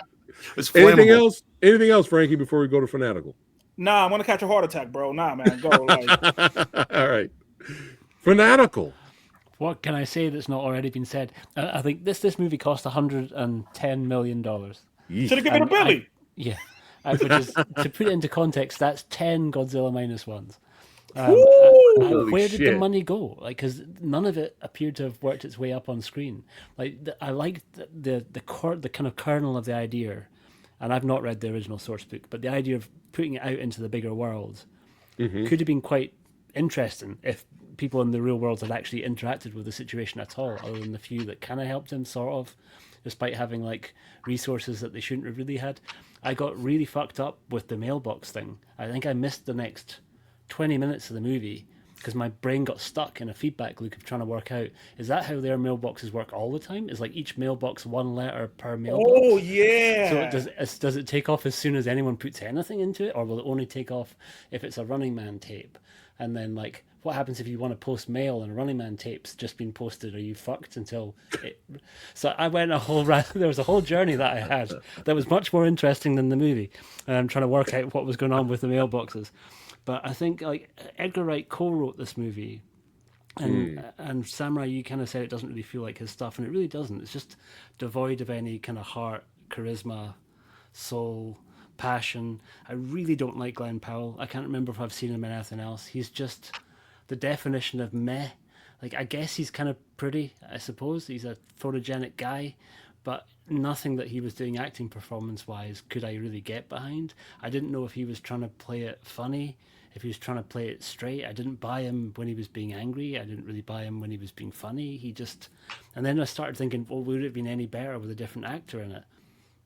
It's anything else? Anything else, Frankie? Before we go to Fanatical. Nah, I'm gonna catch a heart attack, bro. Nah, man, go. Like... All right, Fanatical. What can I say that's not already been said? I think this movie cost $110 million. Should have given it a Billy. Which is, to put it into context, that's 10 Godzilla minus ones. Where did the money go? Like, because none of it appeared to have worked its way up on screen. Like, I liked the kind of kernel of the idea, and I've not read the original source book, but the idea of putting it out into the bigger world could have been quite interesting if people in the real world had actually interacted with the situation at all, other than the few that kind of helped him, sort of, despite having like resources that they shouldn't have really had. I got really fucked up with the mailbox thing. I think I missed the next 20 minutes of the movie because my brain got stuck in a feedback loop of trying to work out, is that how their mailboxes work all the time? Is like each mailbox one letter per mailbox? Oh yeah. So does it take off as soon as anyone puts anything into it, or will it only take off if it's a Running Man tape? And then like, what happens if you want to post mail and a Running Man tape's just been posted? Are you fucked until it... So I went there was a whole journey that I had that was much more interesting than the movie. And I'm trying to work out what was going on with the mailboxes. But I think like Edgar Wright co-wrote this movie, and Samurai, you kind of said it doesn't really feel like his stuff, and it really doesn't. It's just devoid of any kind of heart, charisma, soul, passion. I really don't like Glenn Powell. I can't remember if I've seen him in anything else. He's just the definition of meh. Like, I guess he's kind of pretty, I suppose. He's a photogenic guy, but nothing that he was doing acting performance-wise could I really get behind. I didn't know if he was trying to play it funny, if he was trying to play it straight. I didn't buy him when he was being angry. I didn't really buy him when he was being funny. And then I started thinking, well, would it have been any better with a different actor in it?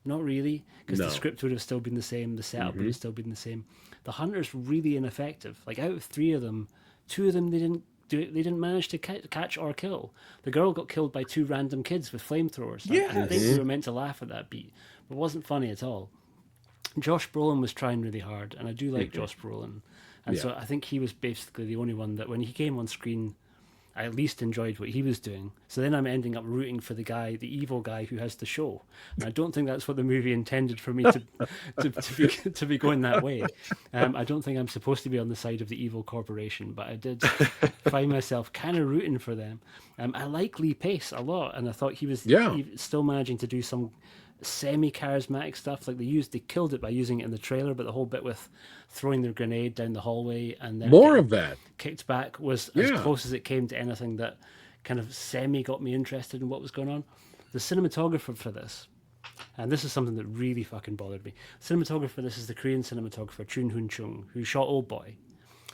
Not really, because the script would have still been the same, the setup would have still been the same. The Hunter's really ineffective. Like, out of three of them, two of them they didn't manage to catch or kill. The girl got killed by two random kids with flamethrowers. Yes. I think we were meant to laugh at that beat, but it wasn't funny at all. Josh Brolin was trying really hard, and I do like Josh Brolin. And so I think he was basically the only one that when he came on screen, I at least enjoyed what he was doing. So then I'm ending up rooting for the evil guy who has the show. And I don't think that's what the movie intended for me to be going that way. I don't think I'm supposed to be on the side of the evil corporation, but I did find myself kind of rooting for them. I like Lee Pace a lot, and I thought he was still managing to do some semi-charismatic stuff. Like they killed it by using it in the trailer, but the whole bit with throwing their grenade down the hallway and then more of that kicked back was as close as it came to anything that kind of semi got me interested in what was going on. The cinematographer for this, and this is something that really fucking bothered me. Cinematographer for this is the Korean cinematographer Chun Hoon Chung, who shot Old Boy.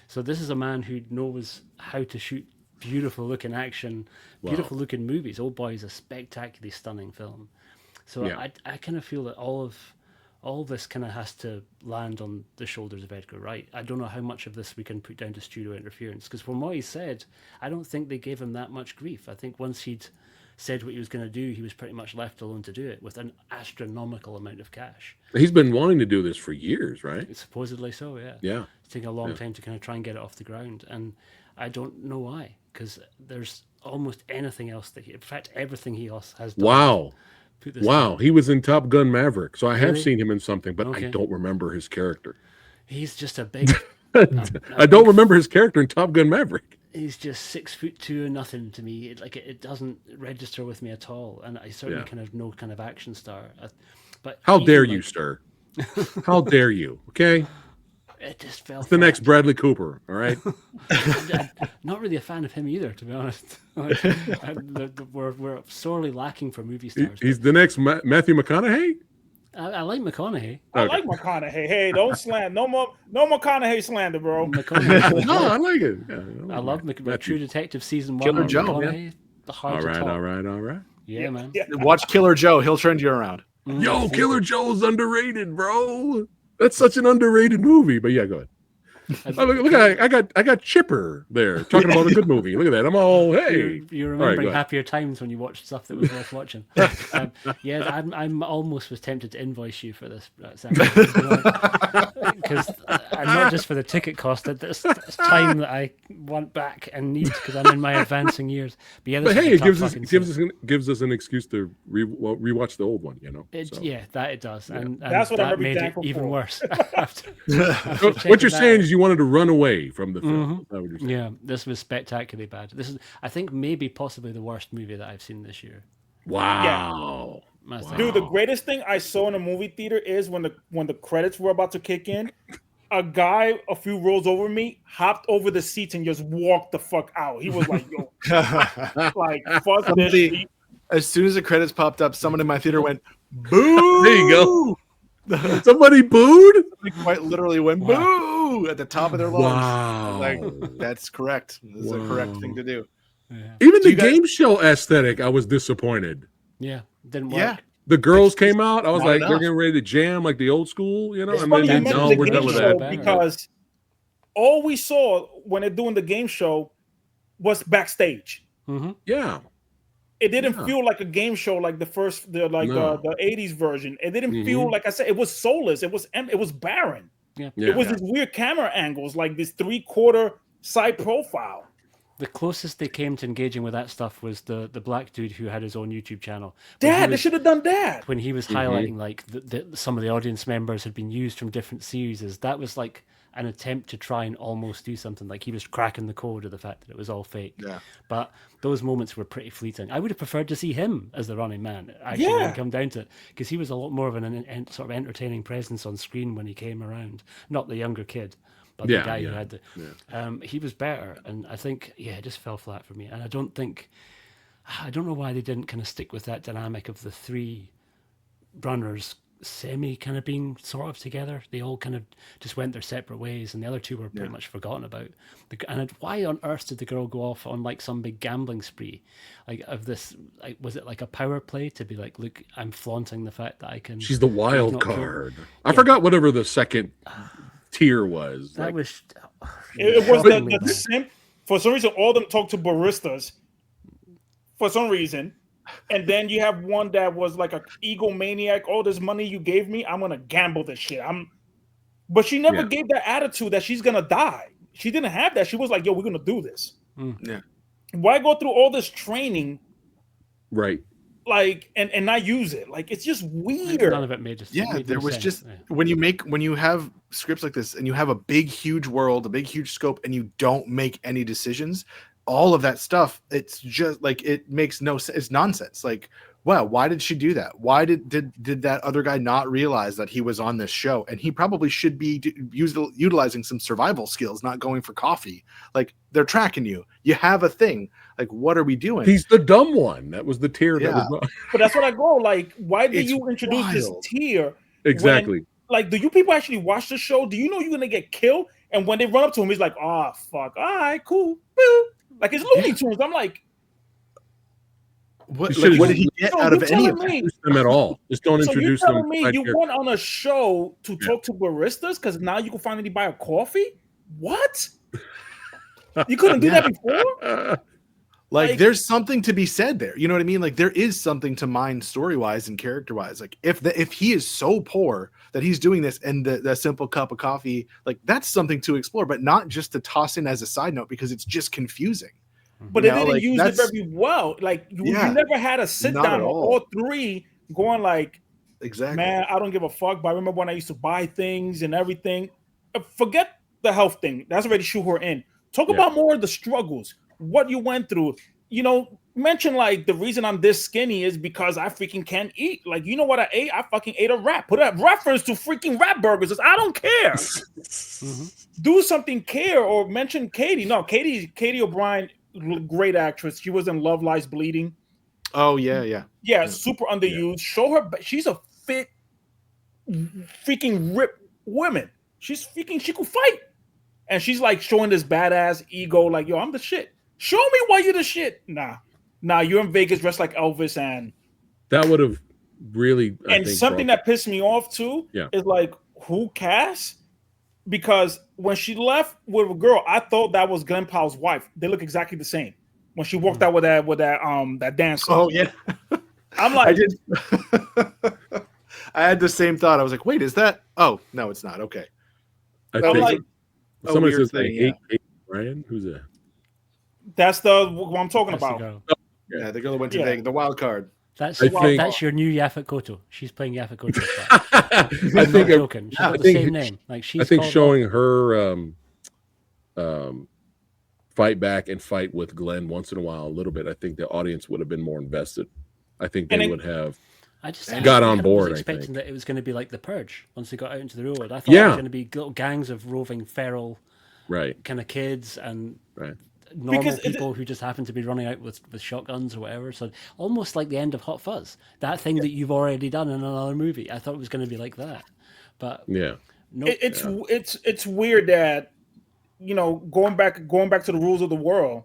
So this is a man who knows how to shoot beautiful looking action, beautiful looking movies. Old Boy is a spectacularly stunning film. So I kind of feel that all this kind of has to land on the shoulders of Edgar Wright. I don't know how much of this we can put down to studio interference, because from what he said, I don't think they gave him that much grief. I think once he'd said what he was going to do, he was pretty much left alone to do it with an astronomical amount of cash. He's been wanting to do this for years, right? Supposedly so, yeah. Yeah. It's taken a long time to kind of try and get it off the ground, and I don't know why, because there's almost anything else in fact, everything he else has done. Wow, he was in Top Gun Maverick, so I have Really? seen him in something, but Okay. I don't remember his character. He's just a big. I don't remember his character in Top Gun Maverick. He's just 6'2" or nothing to me. It doesn't register with me at all, and I certainly kind of no kind of action star. But how dare you, sir? How dare you? Okay, it just fell. It's the next Bradley Cooper. All right. I'm not really a fan of him either, to be honest. We're sorely lacking for movie stars. He's the next Matthew McConaughey. I like McConaughey. I like McConaughey. Hey, don't slander. No more McConaughey slander, bro. No, I like it. Yeah, I love True Detective season 1. Killer Joe. McConaughey, all right. Yeah, man. Yeah. Watch Killer Joe. He'll turn you around. Yo, Killer Joe's underrated, bro. That's such an underrated movie. But yeah, go ahead. Look, I got Chipper there talking about a good movie. Look at that. I'm all hey. You're remembering happier times when you watched stuff that was worth watching. Yeah, I'm almost was tempted to invoice you for this, because not just for the ticket cost. It's time that I want back and need because I'm in my advancing years. But yeah, it gives us an excuse to rewatch the old one. You know. Yeah, that it does, and that's what that made it even worse. What you're saying is you wanted to run away from the film. Yeah, this was spectacularly bad. This is, I think, maybe possibly the worst movie that I've seen this year. Wow. Dude, the greatest thing I saw in a movie theater is when the credits were about to kick in, a guy a few rows over me hopped over the seats and just walked the fuck out. He was like, yo, like, fuck this shit. As soon as the credits popped up, someone in my theater went, boo! There you go. Somebody booed? They quite literally went boo at the top of their lungs. Wow. Like, that's correct. That's a correct thing to do. Yeah. Even the game show aesthetic, I was disappointed. Yeah, didn't work. Yeah. The girls came out. I was like, enough. they're getting ready to jam like the old school, you know? It's And funny then you no, mentioned we're the done game with show that. because all we saw when they're doing the game show was backstage. Mm-hmm. Yeah. It didn't feel like a game show like the 80s version. It didn't feel like I said. It was soulless. It was barren. Yeah. It was these weird camera angles, like this 3/4 side profile. The closest they came to engaging with that stuff was the black dude who had his own YouTube channel. They should have done that. When he was highlighting like some of the audience members had been used from different series, that was like an attempt to try and almost do something. Like he was cracking the code of the fact that it was all fake. Yeah. But those moments were pretty fleeting. I would have preferred to see him as the running man, actually, when it come down to it, because he was a lot more of an sort of entertaining presence on screen when he came around. Not the younger kid, but the guy who had the... he was better, and I think, it just fell flat for me. And I don't know why they didn't kind of stick with that dynamic of the three runners semi kind of being sort of together. They all kind of just went their separate ways, and the other two were pretty much forgotten about. And why on earth did the girl go off on like some big gambling spree? Like of this, like, was it like a power play to be like, look, I'm flaunting the fact that I can. She's the wild card. I forgot whatever the second tier was. That was. It was the simp. For some reason, all of them talked to baristas. For some reason. And then you have one that was like an egomaniac. All this money you gave me, I'm gonna gamble this shit. But she never gave that attitude that she's gonna die. She didn't have that. She was like, "Yo, we're gonna do this." Yeah. Why go through all this training, right? Like, and not use it? Like, it's just weird. None of it made there was sense. Just when you have scripts like this and you have a big, huge world, a big, huge scope, and you don't make any decisions. All of that stuff, it's just like it makes no sense. It's nonsense. Like, wow, why did she do that? Why did that other guy not realize that he was on this show? And he probably should be utilizing some survival skills, not going for coffee. Like, they're tracking you. You have a thing. Like, what are we doing? He's the dumb one. That was the tier. Yeah. That was... But that's what I go. Like, why did you introduce this tier? Exactly. Like, do you people actually watch the show? Do you know you're gonna get killed? And when they run up to him, he's like, "Oh fuck, all right, cool." Boop. Like, it's Looney Tunes. I'm like, what did he get out of any of them at all? Just don't introduce them. You went on a show to talk to baristas because now you can finally buy a coffee? What? You couldn't do that before? Like, there's something to be said there. You know what I mean? Like, there is something to mine story-wise and character-wise. Like, if he is so poor that he's doing this and the simple cup of coffee, like, that's something to explore, but not just to toss in as a side note because it's just confusing. But they didn't use it very well. Like, you never had a sit-down with all three going like, exactly, man, I don't give a fuck, but I remember when I used to buy things and everything. forget the health thing. That's already shoe her in. Talk about more of the struggles, what you went through. You know, mention like the reason I'm this skinny is because I freaking can't eat. Like, you know what I ate? I fucking ate a rat. Put a reference to freaking rat burgers. I don't care. Do something care or mention Katie. No, Katie O'Brien, great actress. She was in Love Lies Bleeding. Oh yeah. Super underused. Show her. She's a fit, freaking ripped woman. She's freaking. She could fight, and she's like showing this badass ego. Like, yo, I'm the shit. Show me why you're the shit. Nah, you're in Vegas dressed like Elvis, and that would have really. And something that pissed me off too is like, who Cass? Because when she left with a girl, I thought that was Glenn Powell's wife. They look exactly the same. When she walked out with that dancer. Oh yeah. I'm like, I had the same thought. I was like, wait, is that? Oh no, it's not. Okay. I think like, somebody says thing, Ryan. Who's that? That's what I'm talking about. Yeah, the girl that went to the wild card. That's your new Yaphet Kotto. She's playing Yaphet Kotto. I think joking. She's got the same name. Like I think showing her fight back and fight with Glenn once in a while, a little bit. I think the audience would have been more invested. I think they would have. I got on board. I was expecting that it was going to be like The Purge once they got out into the road. I thought it was going to be little gangs of roving feral, kind of kids and normal people who just happen to be running out with shotguns or whatever. So almost like the end of Hot Fuzz, that thing that you've already done in another movie. I thought it was going to be like that, but it's weird that going back to the rules of the world.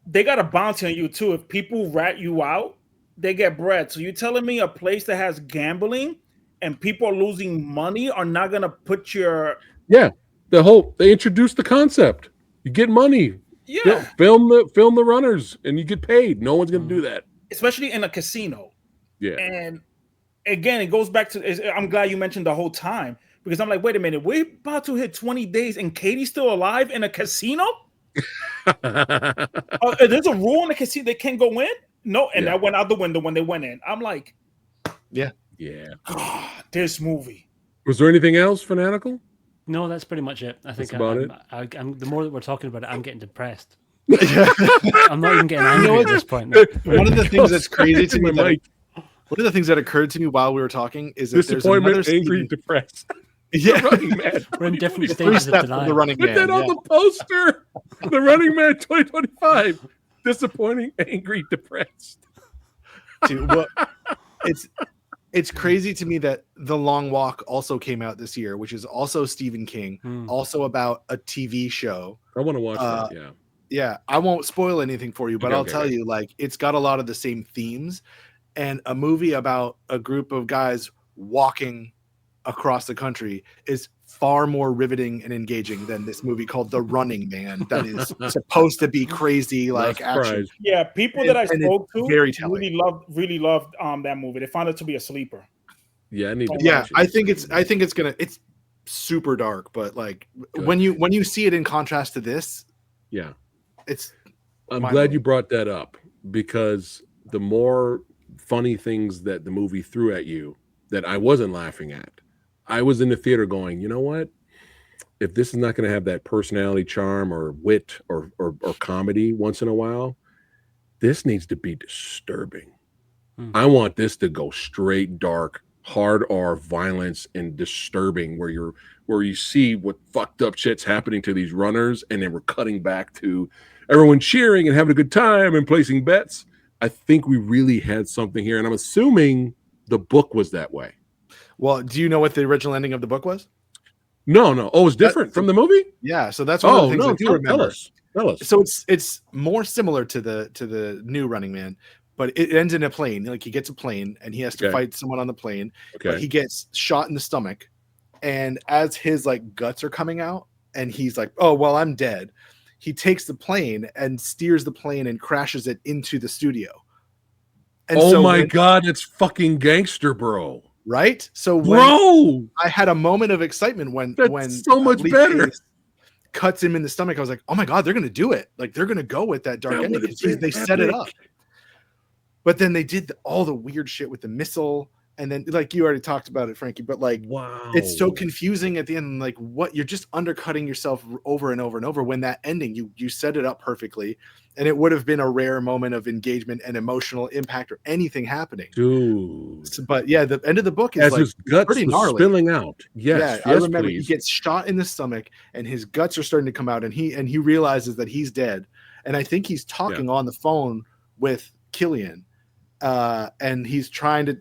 They got a bounty on you too. If people rat you out, they get bread. So you're telling me a place that has gambling and people are losing money are not gonna put your they introduced the concept. You get money. Yeah. Film the runners and you get paid. No one's gonna do that. Especially in a casino. Yeah. And again, it goes back to I'm glad you mentioned the whole time because I'm like, wait a minute, we're about to hit 20 days and Katie's still alive in a casino? There's a rule in the casino they can't go in? No, and that went out the window when they went in. I'm like, yeah. God, this movie. Was there anything else, Fanatical? No, that's pretty much it. I think I'm the more that we're talking about it, I'm getting depressed. I'm not even getting angry at this point. One of the things that's crazy to me, one of the things that occurred to me while we were talking is that there's another angry, depressed. Yeah, Running Man. We're in different stages of denial. The Running Man. Put that on the poster. The Running Man 2025. Disappointing, angry, depressed. Dude, it's crazy to me that The Long Walk also came out this year, which is also Stephen King, also about a TV show. I want to watch that. Yeah. Yeah, I won't spoil anything for you, but I'll tell you, like, it's got a lot of the same themes, and a movie about a group of guys walking across the country is far more riveting and engaging than this movie called The Running Man that is supposed to be crazy like action. Yeah, people that I spoke to really loved that movie. They found it to be a sleeper. Yeah, I think it's super dark, but like when you see it in contrast to this, I'm glad you brought that up because the more funny things that the movie threw at you that I wasn't laughing at, I was in the theater going, you know what? If this is not going to have that personality charm or wit or comedy once in a while, this needs to be disturbing. I want this to go straight dark, hard R violence and disturbing where you see what fucked up shit's happening to these runners and then we're cutting back to everyone cheering and having a good time and placing bets. I think we really had something here and I'm assuming the book was that way. Well, do you know what the original ending of the book was? No. Oh, it's different from the movie? Yeah, so that's one of the things I do remember. Tell us. So it's more similar to the new Running Man, but it ends in a plane. Like he gets a plane and he has to fight someone on the plane. But he gets shot in the stomach, and as his like guts are coming out, and he's like, "Oh well, I'm dead." He takes the plane and steers the plane and crashes it into the studio. And God, it's fucking gangster, bro. Right? So I had a moment of excitement when so much better cuts him in the stomach. I was like, oh my God, they're gonna do it. Like they're gonna go with that dark ending because they set it up. But then they did all the weird shit with the missile and then like you already talked about it, Frankie, but like Wow. it's so confusing at the end. Like what you're just undercutting yourself over and over and over. When that ending, you set it up perfectly, and it would have been a rare moment of engagement and emotional impact or anything happening. Dude. But yeah, the end of the book is As like his guts pretty was gnarly. spilling out. Yes, I yes, remember please. he gets shot in the stomach and his guts are starting to come out, and he realizes that he's dead. And I think he's talking on the phone with Killian. And he's trying to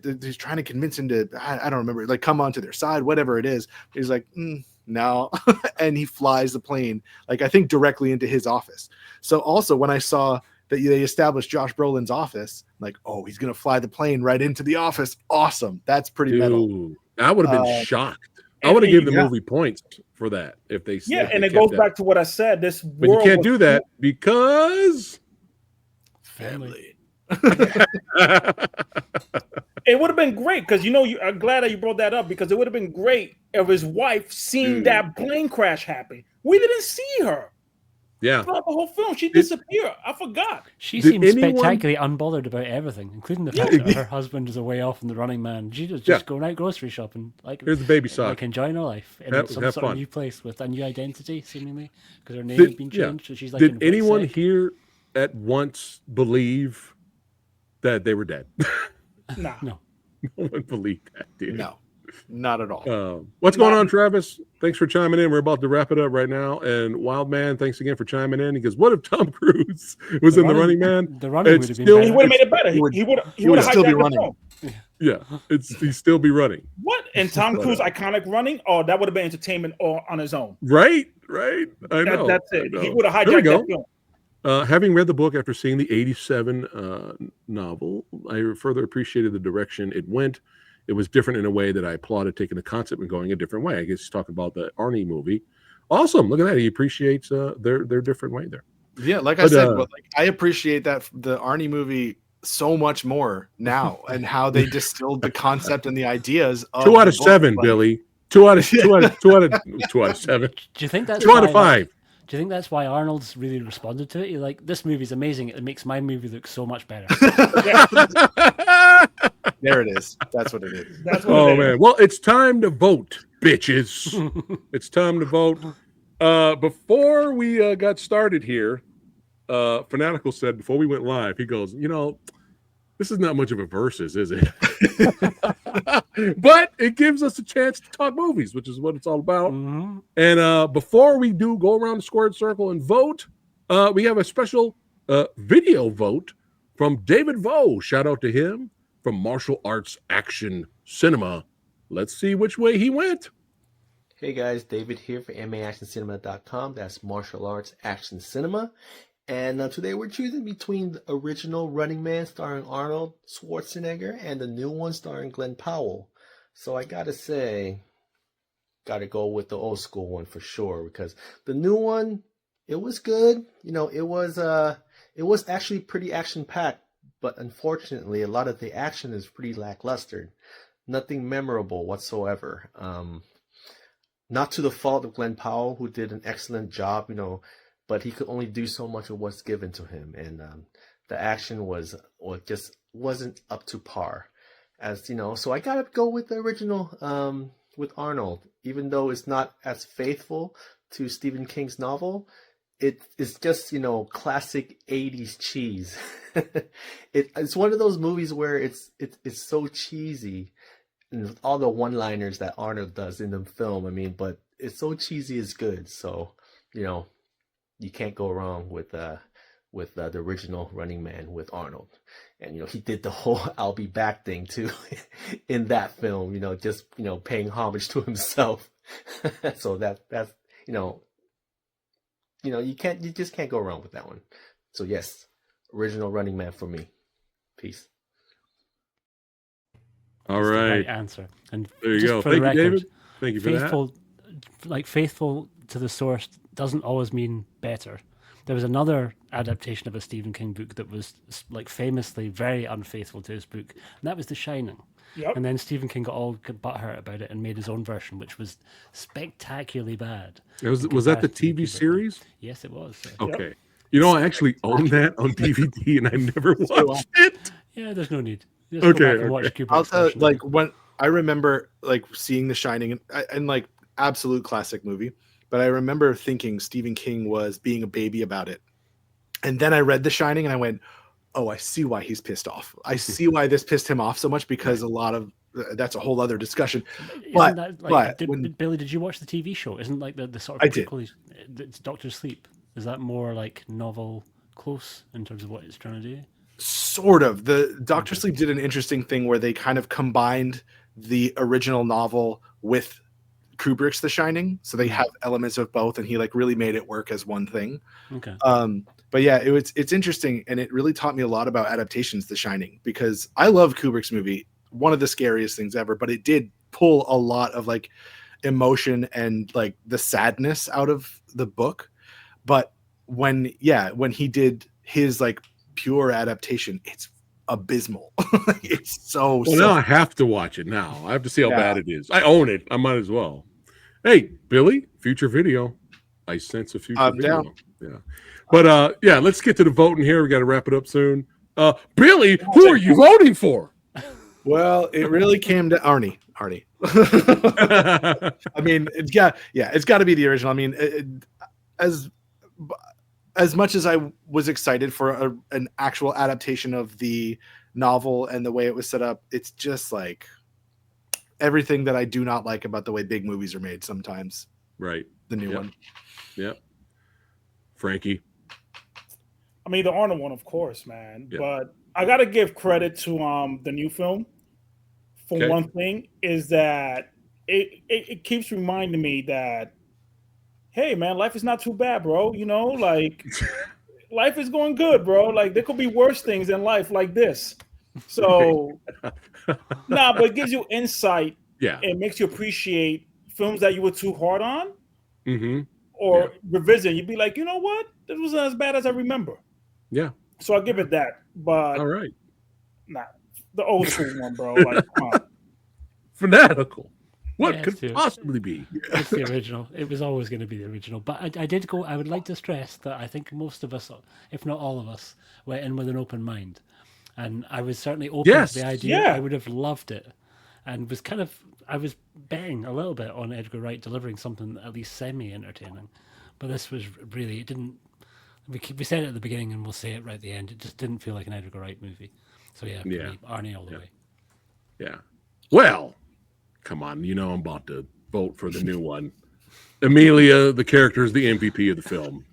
convince him to, I don't remember, like come onto their side, whatever it is. He's like, no. And he flies the plane, like I think directly into his office. So also when I saw that they established Josh Brolin's office, like, oh, he's going to fly the plane right into the office. Awesome. That's pretty metal. I would have been shocked. I would have given the movie points for that if they. Yeah, if and they it goes kept back to what I said. This But you world can't was do that because Family. It would have been great because I'm glad that you brought that up, because it would have been great if his wife seen that plane crash happen. We didn't see her. Yeah. Throughout the whole film, she disappeared. I forgot. She seemed spectacularly unbothered about everything, including the fact that her husband is away off in the Running Man. She was just going out grocery shopping, like here's the baby sock, like enjoying her life in some sort of new place with a new identity, seemingly because her name had been changed. So she's like, did anyone here at once believe that they were dead? No. No one believed that, dude. No, not at all. What's going on, Travis? Thanks for chiming in. We're about to wrap it up right now. And Wild Man, thanks again for chiming in. He goes, "What if Tom Cruise was in The Running Man? The Running would have been better. He would have made it better. He would still be running. Yeah, he'd still be running. What? And Tom Cruise iconic running? Oh, that would have been entertainment all on his own. Right. I know. That's it. He would have hijacked that film. Having read the book after seeing the 87 novel, I further appreciated the direction it went. It was different in a way that I applauded, taking the concept and going a different way. I guess he's talking about the Arnie movie. Awesome. Look at that. He appreciates their different way there. Yeah, like I said, but like, I appreciate that the Arnie movie so much more now, and how they distilled the concept and the ideas. 2 out of 7, Billy. 2 out of 7. Do you think that's 2 out of 5? Do you think that's why Arnold's really responded to it? You're like, this movie's amazing. It makes my movie look so much better. There it is. That's what it is. Man. Well, it's time to vote, bitches. It's time to vote. Before we got started here, Fanatical said before we went live, he goes, this is not much of a versus, is it? But it gives us a chance to talk movies, which is what it's all about. Mm-hmm. And before we do go around the squared circle and vote, we have a special video vote from David Vo. Shout out to him from Martial Arts Action Cinema. Let's see which way he went. Hey guys, David here for MAActionCinema.com. That's Martial Arts Action Cinema. And today we're choosing between the original Running Man starring Arnold Schwarzenegger and the new one starring Glenn Powell. So I gotta say, gotta go with the old school one for sure, because the new one, it was good. It was actually pretty action packed, but unfortunately a lot of the action is pretty lackluster. Nothing memorable whatsoever. Not to the fault of Glenn Powell, who did an excellent job, but he could only do so much of what's given to him, and the action just wasn't up to par, So I gotta go with the original with Arnold, even though it's not as faithful to Stephen King's novel. It's just classic 80s cheese. It's one of those movies where it's so cheesy, and with all the one-liners that Arnold does in the film. But it's so cheesy it's good. So you can't go wrong with the original Running Man with Arnold. And he did the whole "I'll be back" thing too in that film, just paying homage to himself. So that's you just can't go wrong with that one. So yes, original Running Man for me. Peace. All right. The right answer. And there you go. Thank you, David. Thank you for that. Faithful to the source doesn't always mean better. There was another adaptation of a Stephen King book that was famously very unfaithful to his book, and that was The Shining. Yep. And then Stephen King got all butthurt about it and made his own version, which was spectacularly bad. Was that the TV series? Yes, it was. Okay. Yep. I actually own that on DVD and I never watched it. Yeah, there's no need. Just go back and watch Kubrick's I'll tell version. like when I remember like seeing The Shining and like absolute classic movie, but I remember thinking Stephen King was being a baby about it. And then I read The Shining and I went, oh, I see why he's pissed off. I see why this pissed him off so much because a lot of that's a whole other discussion. Isn't that like, Billy, did you watch the TV show? Isn't like the sort of I did. It's Doctor Sleep? Is that more like novel close in terms of what it's trying to do? Sort of. The Doctor Sleep did an interesting thing where they kind of combined the original novel with Kubrick's The Shining, so they have elements of both, and he like really made it work as one thing. Okay. But yeah, it's interesting, and it really taught me a lot about adaptations, The Shining, because I love Kubrick's movie, one of the scariest things ever, but it did pull a lot of like emotion and like the sadness out of the book. But when he did his like pure adaptation, it's abysmal. It's so now I have to watch it now. I have to see how bad it is. I own it. I might as well. Hey, Billy, future video. I sense a future video. Down. Yeah. But let's get to the voting here. We got to wrap it up soon. Billy, who are you voting for? Well, it really came to Arnie. I mean, it's got to be the original. I mean, as much as I was excited for an actual adaptation of the novel and the way it was set up, it's just like everything that I do not like about the way big movies are made sometimes. Right. The new one. Yep. Frankie. I mean, the Arnold one, of course, man. Yep. But I got to give credit to the new film. For one thing, is that it keeps reminding me that, hey, man, life is not too bad, bro. You know, like life is going good, bro. Like there could be worse things in life like this. So, but it gives you insight. Yeah. It makes you appreciate films that you were too hard on. Mm-hmm. Or revisit. You'd be like, you know what? This wasn't as bad as I remember. Yeah. So I'll give it that. But all right. Nah. The old school one, bro. Like, come on. Fanatical. What could possibly be? It's the original. It was always going to be the original. But I would like to stress that I think most of us, if not all of us, went in with an open mind. And I was certainly open to the idea. Yeah. I would have loved it. And I was betting a little bit on Edgar Wright delivering something at least semi-entertaining. But this was really, it didn't, we said it at the beginning and we'll say it right at the end. It just didn't feel like an Edgar Wright movie. So for me, Arnie all the way. Yeah. Well, come on, I'm about to vote for the new one. Amelia, the character, is the MVP of the film.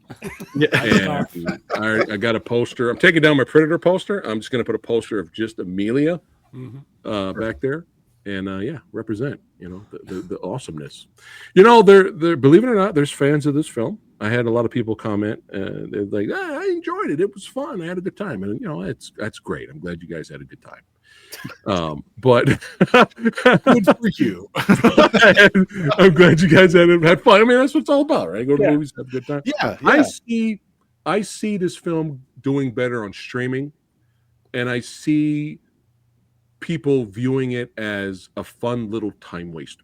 And I got a poster. I'm taking down my Predator poster. I'm just going to put a poster of just Amelia back there. And represent, the awesomeness. There, believe it or not, there's fans of this film. I had a lot of people comment, they're like, I enjoyed it. It was fun. I had a good time. And, that's great. I'm glad you guys had a good time. But good for you. I'm glad you guys had fun. I mean, that's what it's all about, right? Go to movies, have a good time. Yeah. I see this film doing better on streaming, and I see people viewing it as a fun little time waster.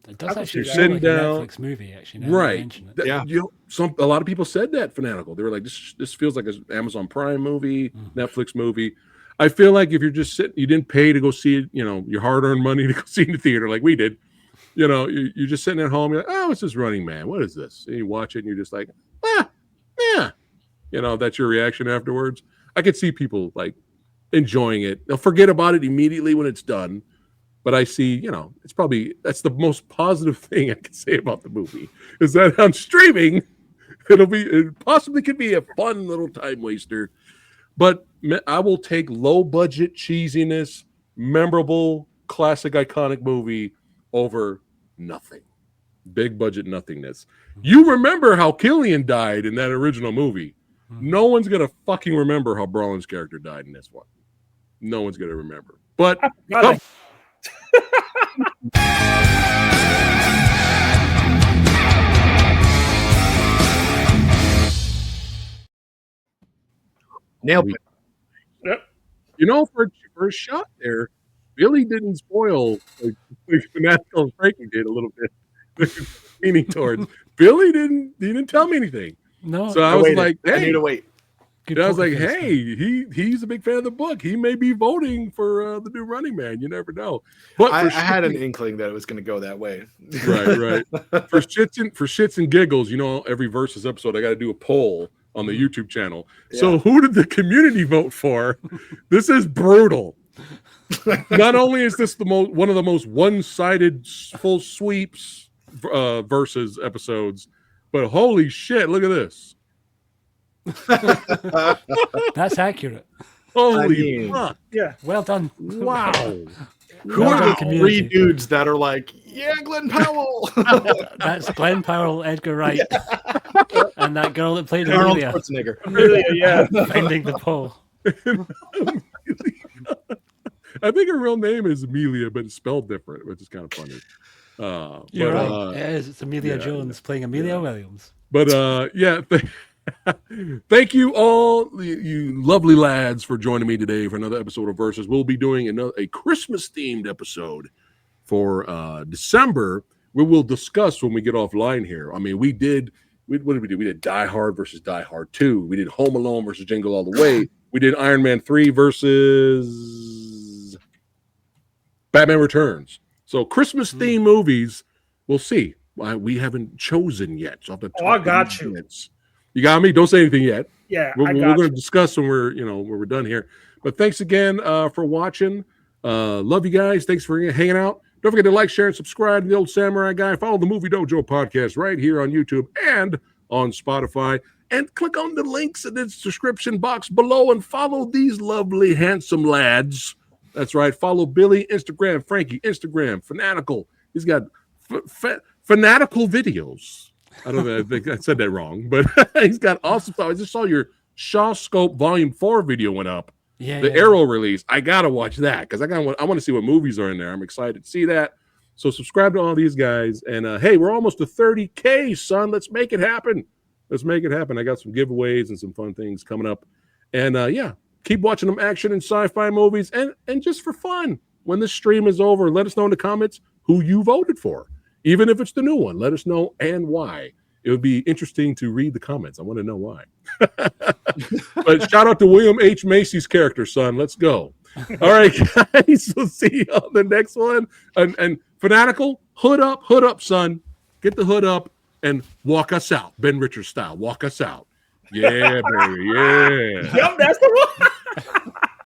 It does actually sound like a Netflix movie, actually. Right. A lot of people said that, Fanatical. They were like, this feels like an Amazon Prime movie, Netflix movie. I feel like if you're just sitting, you didn't pay to go see it, your hard-earned money to go see it in the theater like we did. You're just sitting at home, you're like, oh, it's this Running Man. What is this? And you watch it and you're just like, yeah. That's your reaction afterwards. I could see people like enjoying it. They'll forget about it immediately when it's done. But I see, that's the most positive thing I can say about the movie is that on streaming, it possibly could be a fun little time waster. But I will take low budget cheesiness, memorable, classic, iconic movie over nothing. Big budget nothingness. You remember how Killian died in that original movie. No one's going to fucking remember how Brolin's character died in this one. No one's going to remember. But nailed it. Yep. For a shot there, Billy didn't spoil like Fanatical and Frankie did a little bit. Leaning towards Billy didn't tell me anything. No. So I was like, hey. I need to wait. Good And I was poker like, face, hey, he's a big fan of the book. He may be voting for the new Running Man. You never know. But I for had an inkling that it was going to go that way. right. For shits and giggles, every Versus episode, I got to do a poll on the YouTube channel. Yeah. So who did the community vote for? This is brutal. Not only is this one of the most one-sided full sweeps Versus episodes, but holy shit, look at this. That's accurate. Holy fuck. Yeah. Well done. Wow. Who Well are done, the community. 3 dudes that are like, yeah, Glenn Powell? That's Glenn Powell, Edgar Wright, and that girl that played Arnold Amelia. Schwarzenegger. Really, yeah. Finding the pole. I think her real name is Amelia, but it's spelled different, which is kind of funny. You're but, right. It is. It's Amelia Jones playing Amelia Williams. But thank you all, you lovely lads, for joining me today for another episode of Versus. We'll be doing a Christmas themed episode for December. We will discuss when we get offline here. I mean, what did we do? We did Die Hard versus Die Hard 2. We did Home Alone versus Jingle All the Way. We did Iron Man 3 versus Batman Returns. So Christmas themed movies, we'll see. We haven't chosen yet. So I got you. Minutes. You got me? Don't say anything yet. Yeah, We're I going got to you. discuss when we're done here. But thanks again for watching. Love you guys. Thanks for hanging out. Don't forget to like, share, and subscribe to the Old Samurai Guy. Follow the Movie Dojo podcast right here on YouTube and on Spotify. And click on the links in the description box below and follow these lovely, handsome lads. That's right. Follow Billy, Instagram, Frankie, Instagram, Fanatical. He's got fanatical videos. I don't know. I think I said that wrong, but he's got awesome stuff. I just saw your Shaw Scope Volume 4 video went up. The Arrow release. I gotta watch that because I want to see what movies are in there. I'm excited to see that. So subscribe to all these guys. And hey, we're almost to 30K, son. Let's make it happen. Let's make it happen. I got some giveaways and some fun things coming up. And keep watching them action and sci-fi movies. And just for fun, when this stream is over, let us know in the comments who you voted for. Even if it's the new one, let us know and why. It would be interesting to read the comments. I want to know why. But shout out to William H. Macy's character, son. Let's go. All right, guys. We'll see you on the next one. And Fanatical, hood up, son. Get the hood up and walk us out. Ben Richards style. Walk us out. Yeah, baby. Yeah. Yep, that's the one.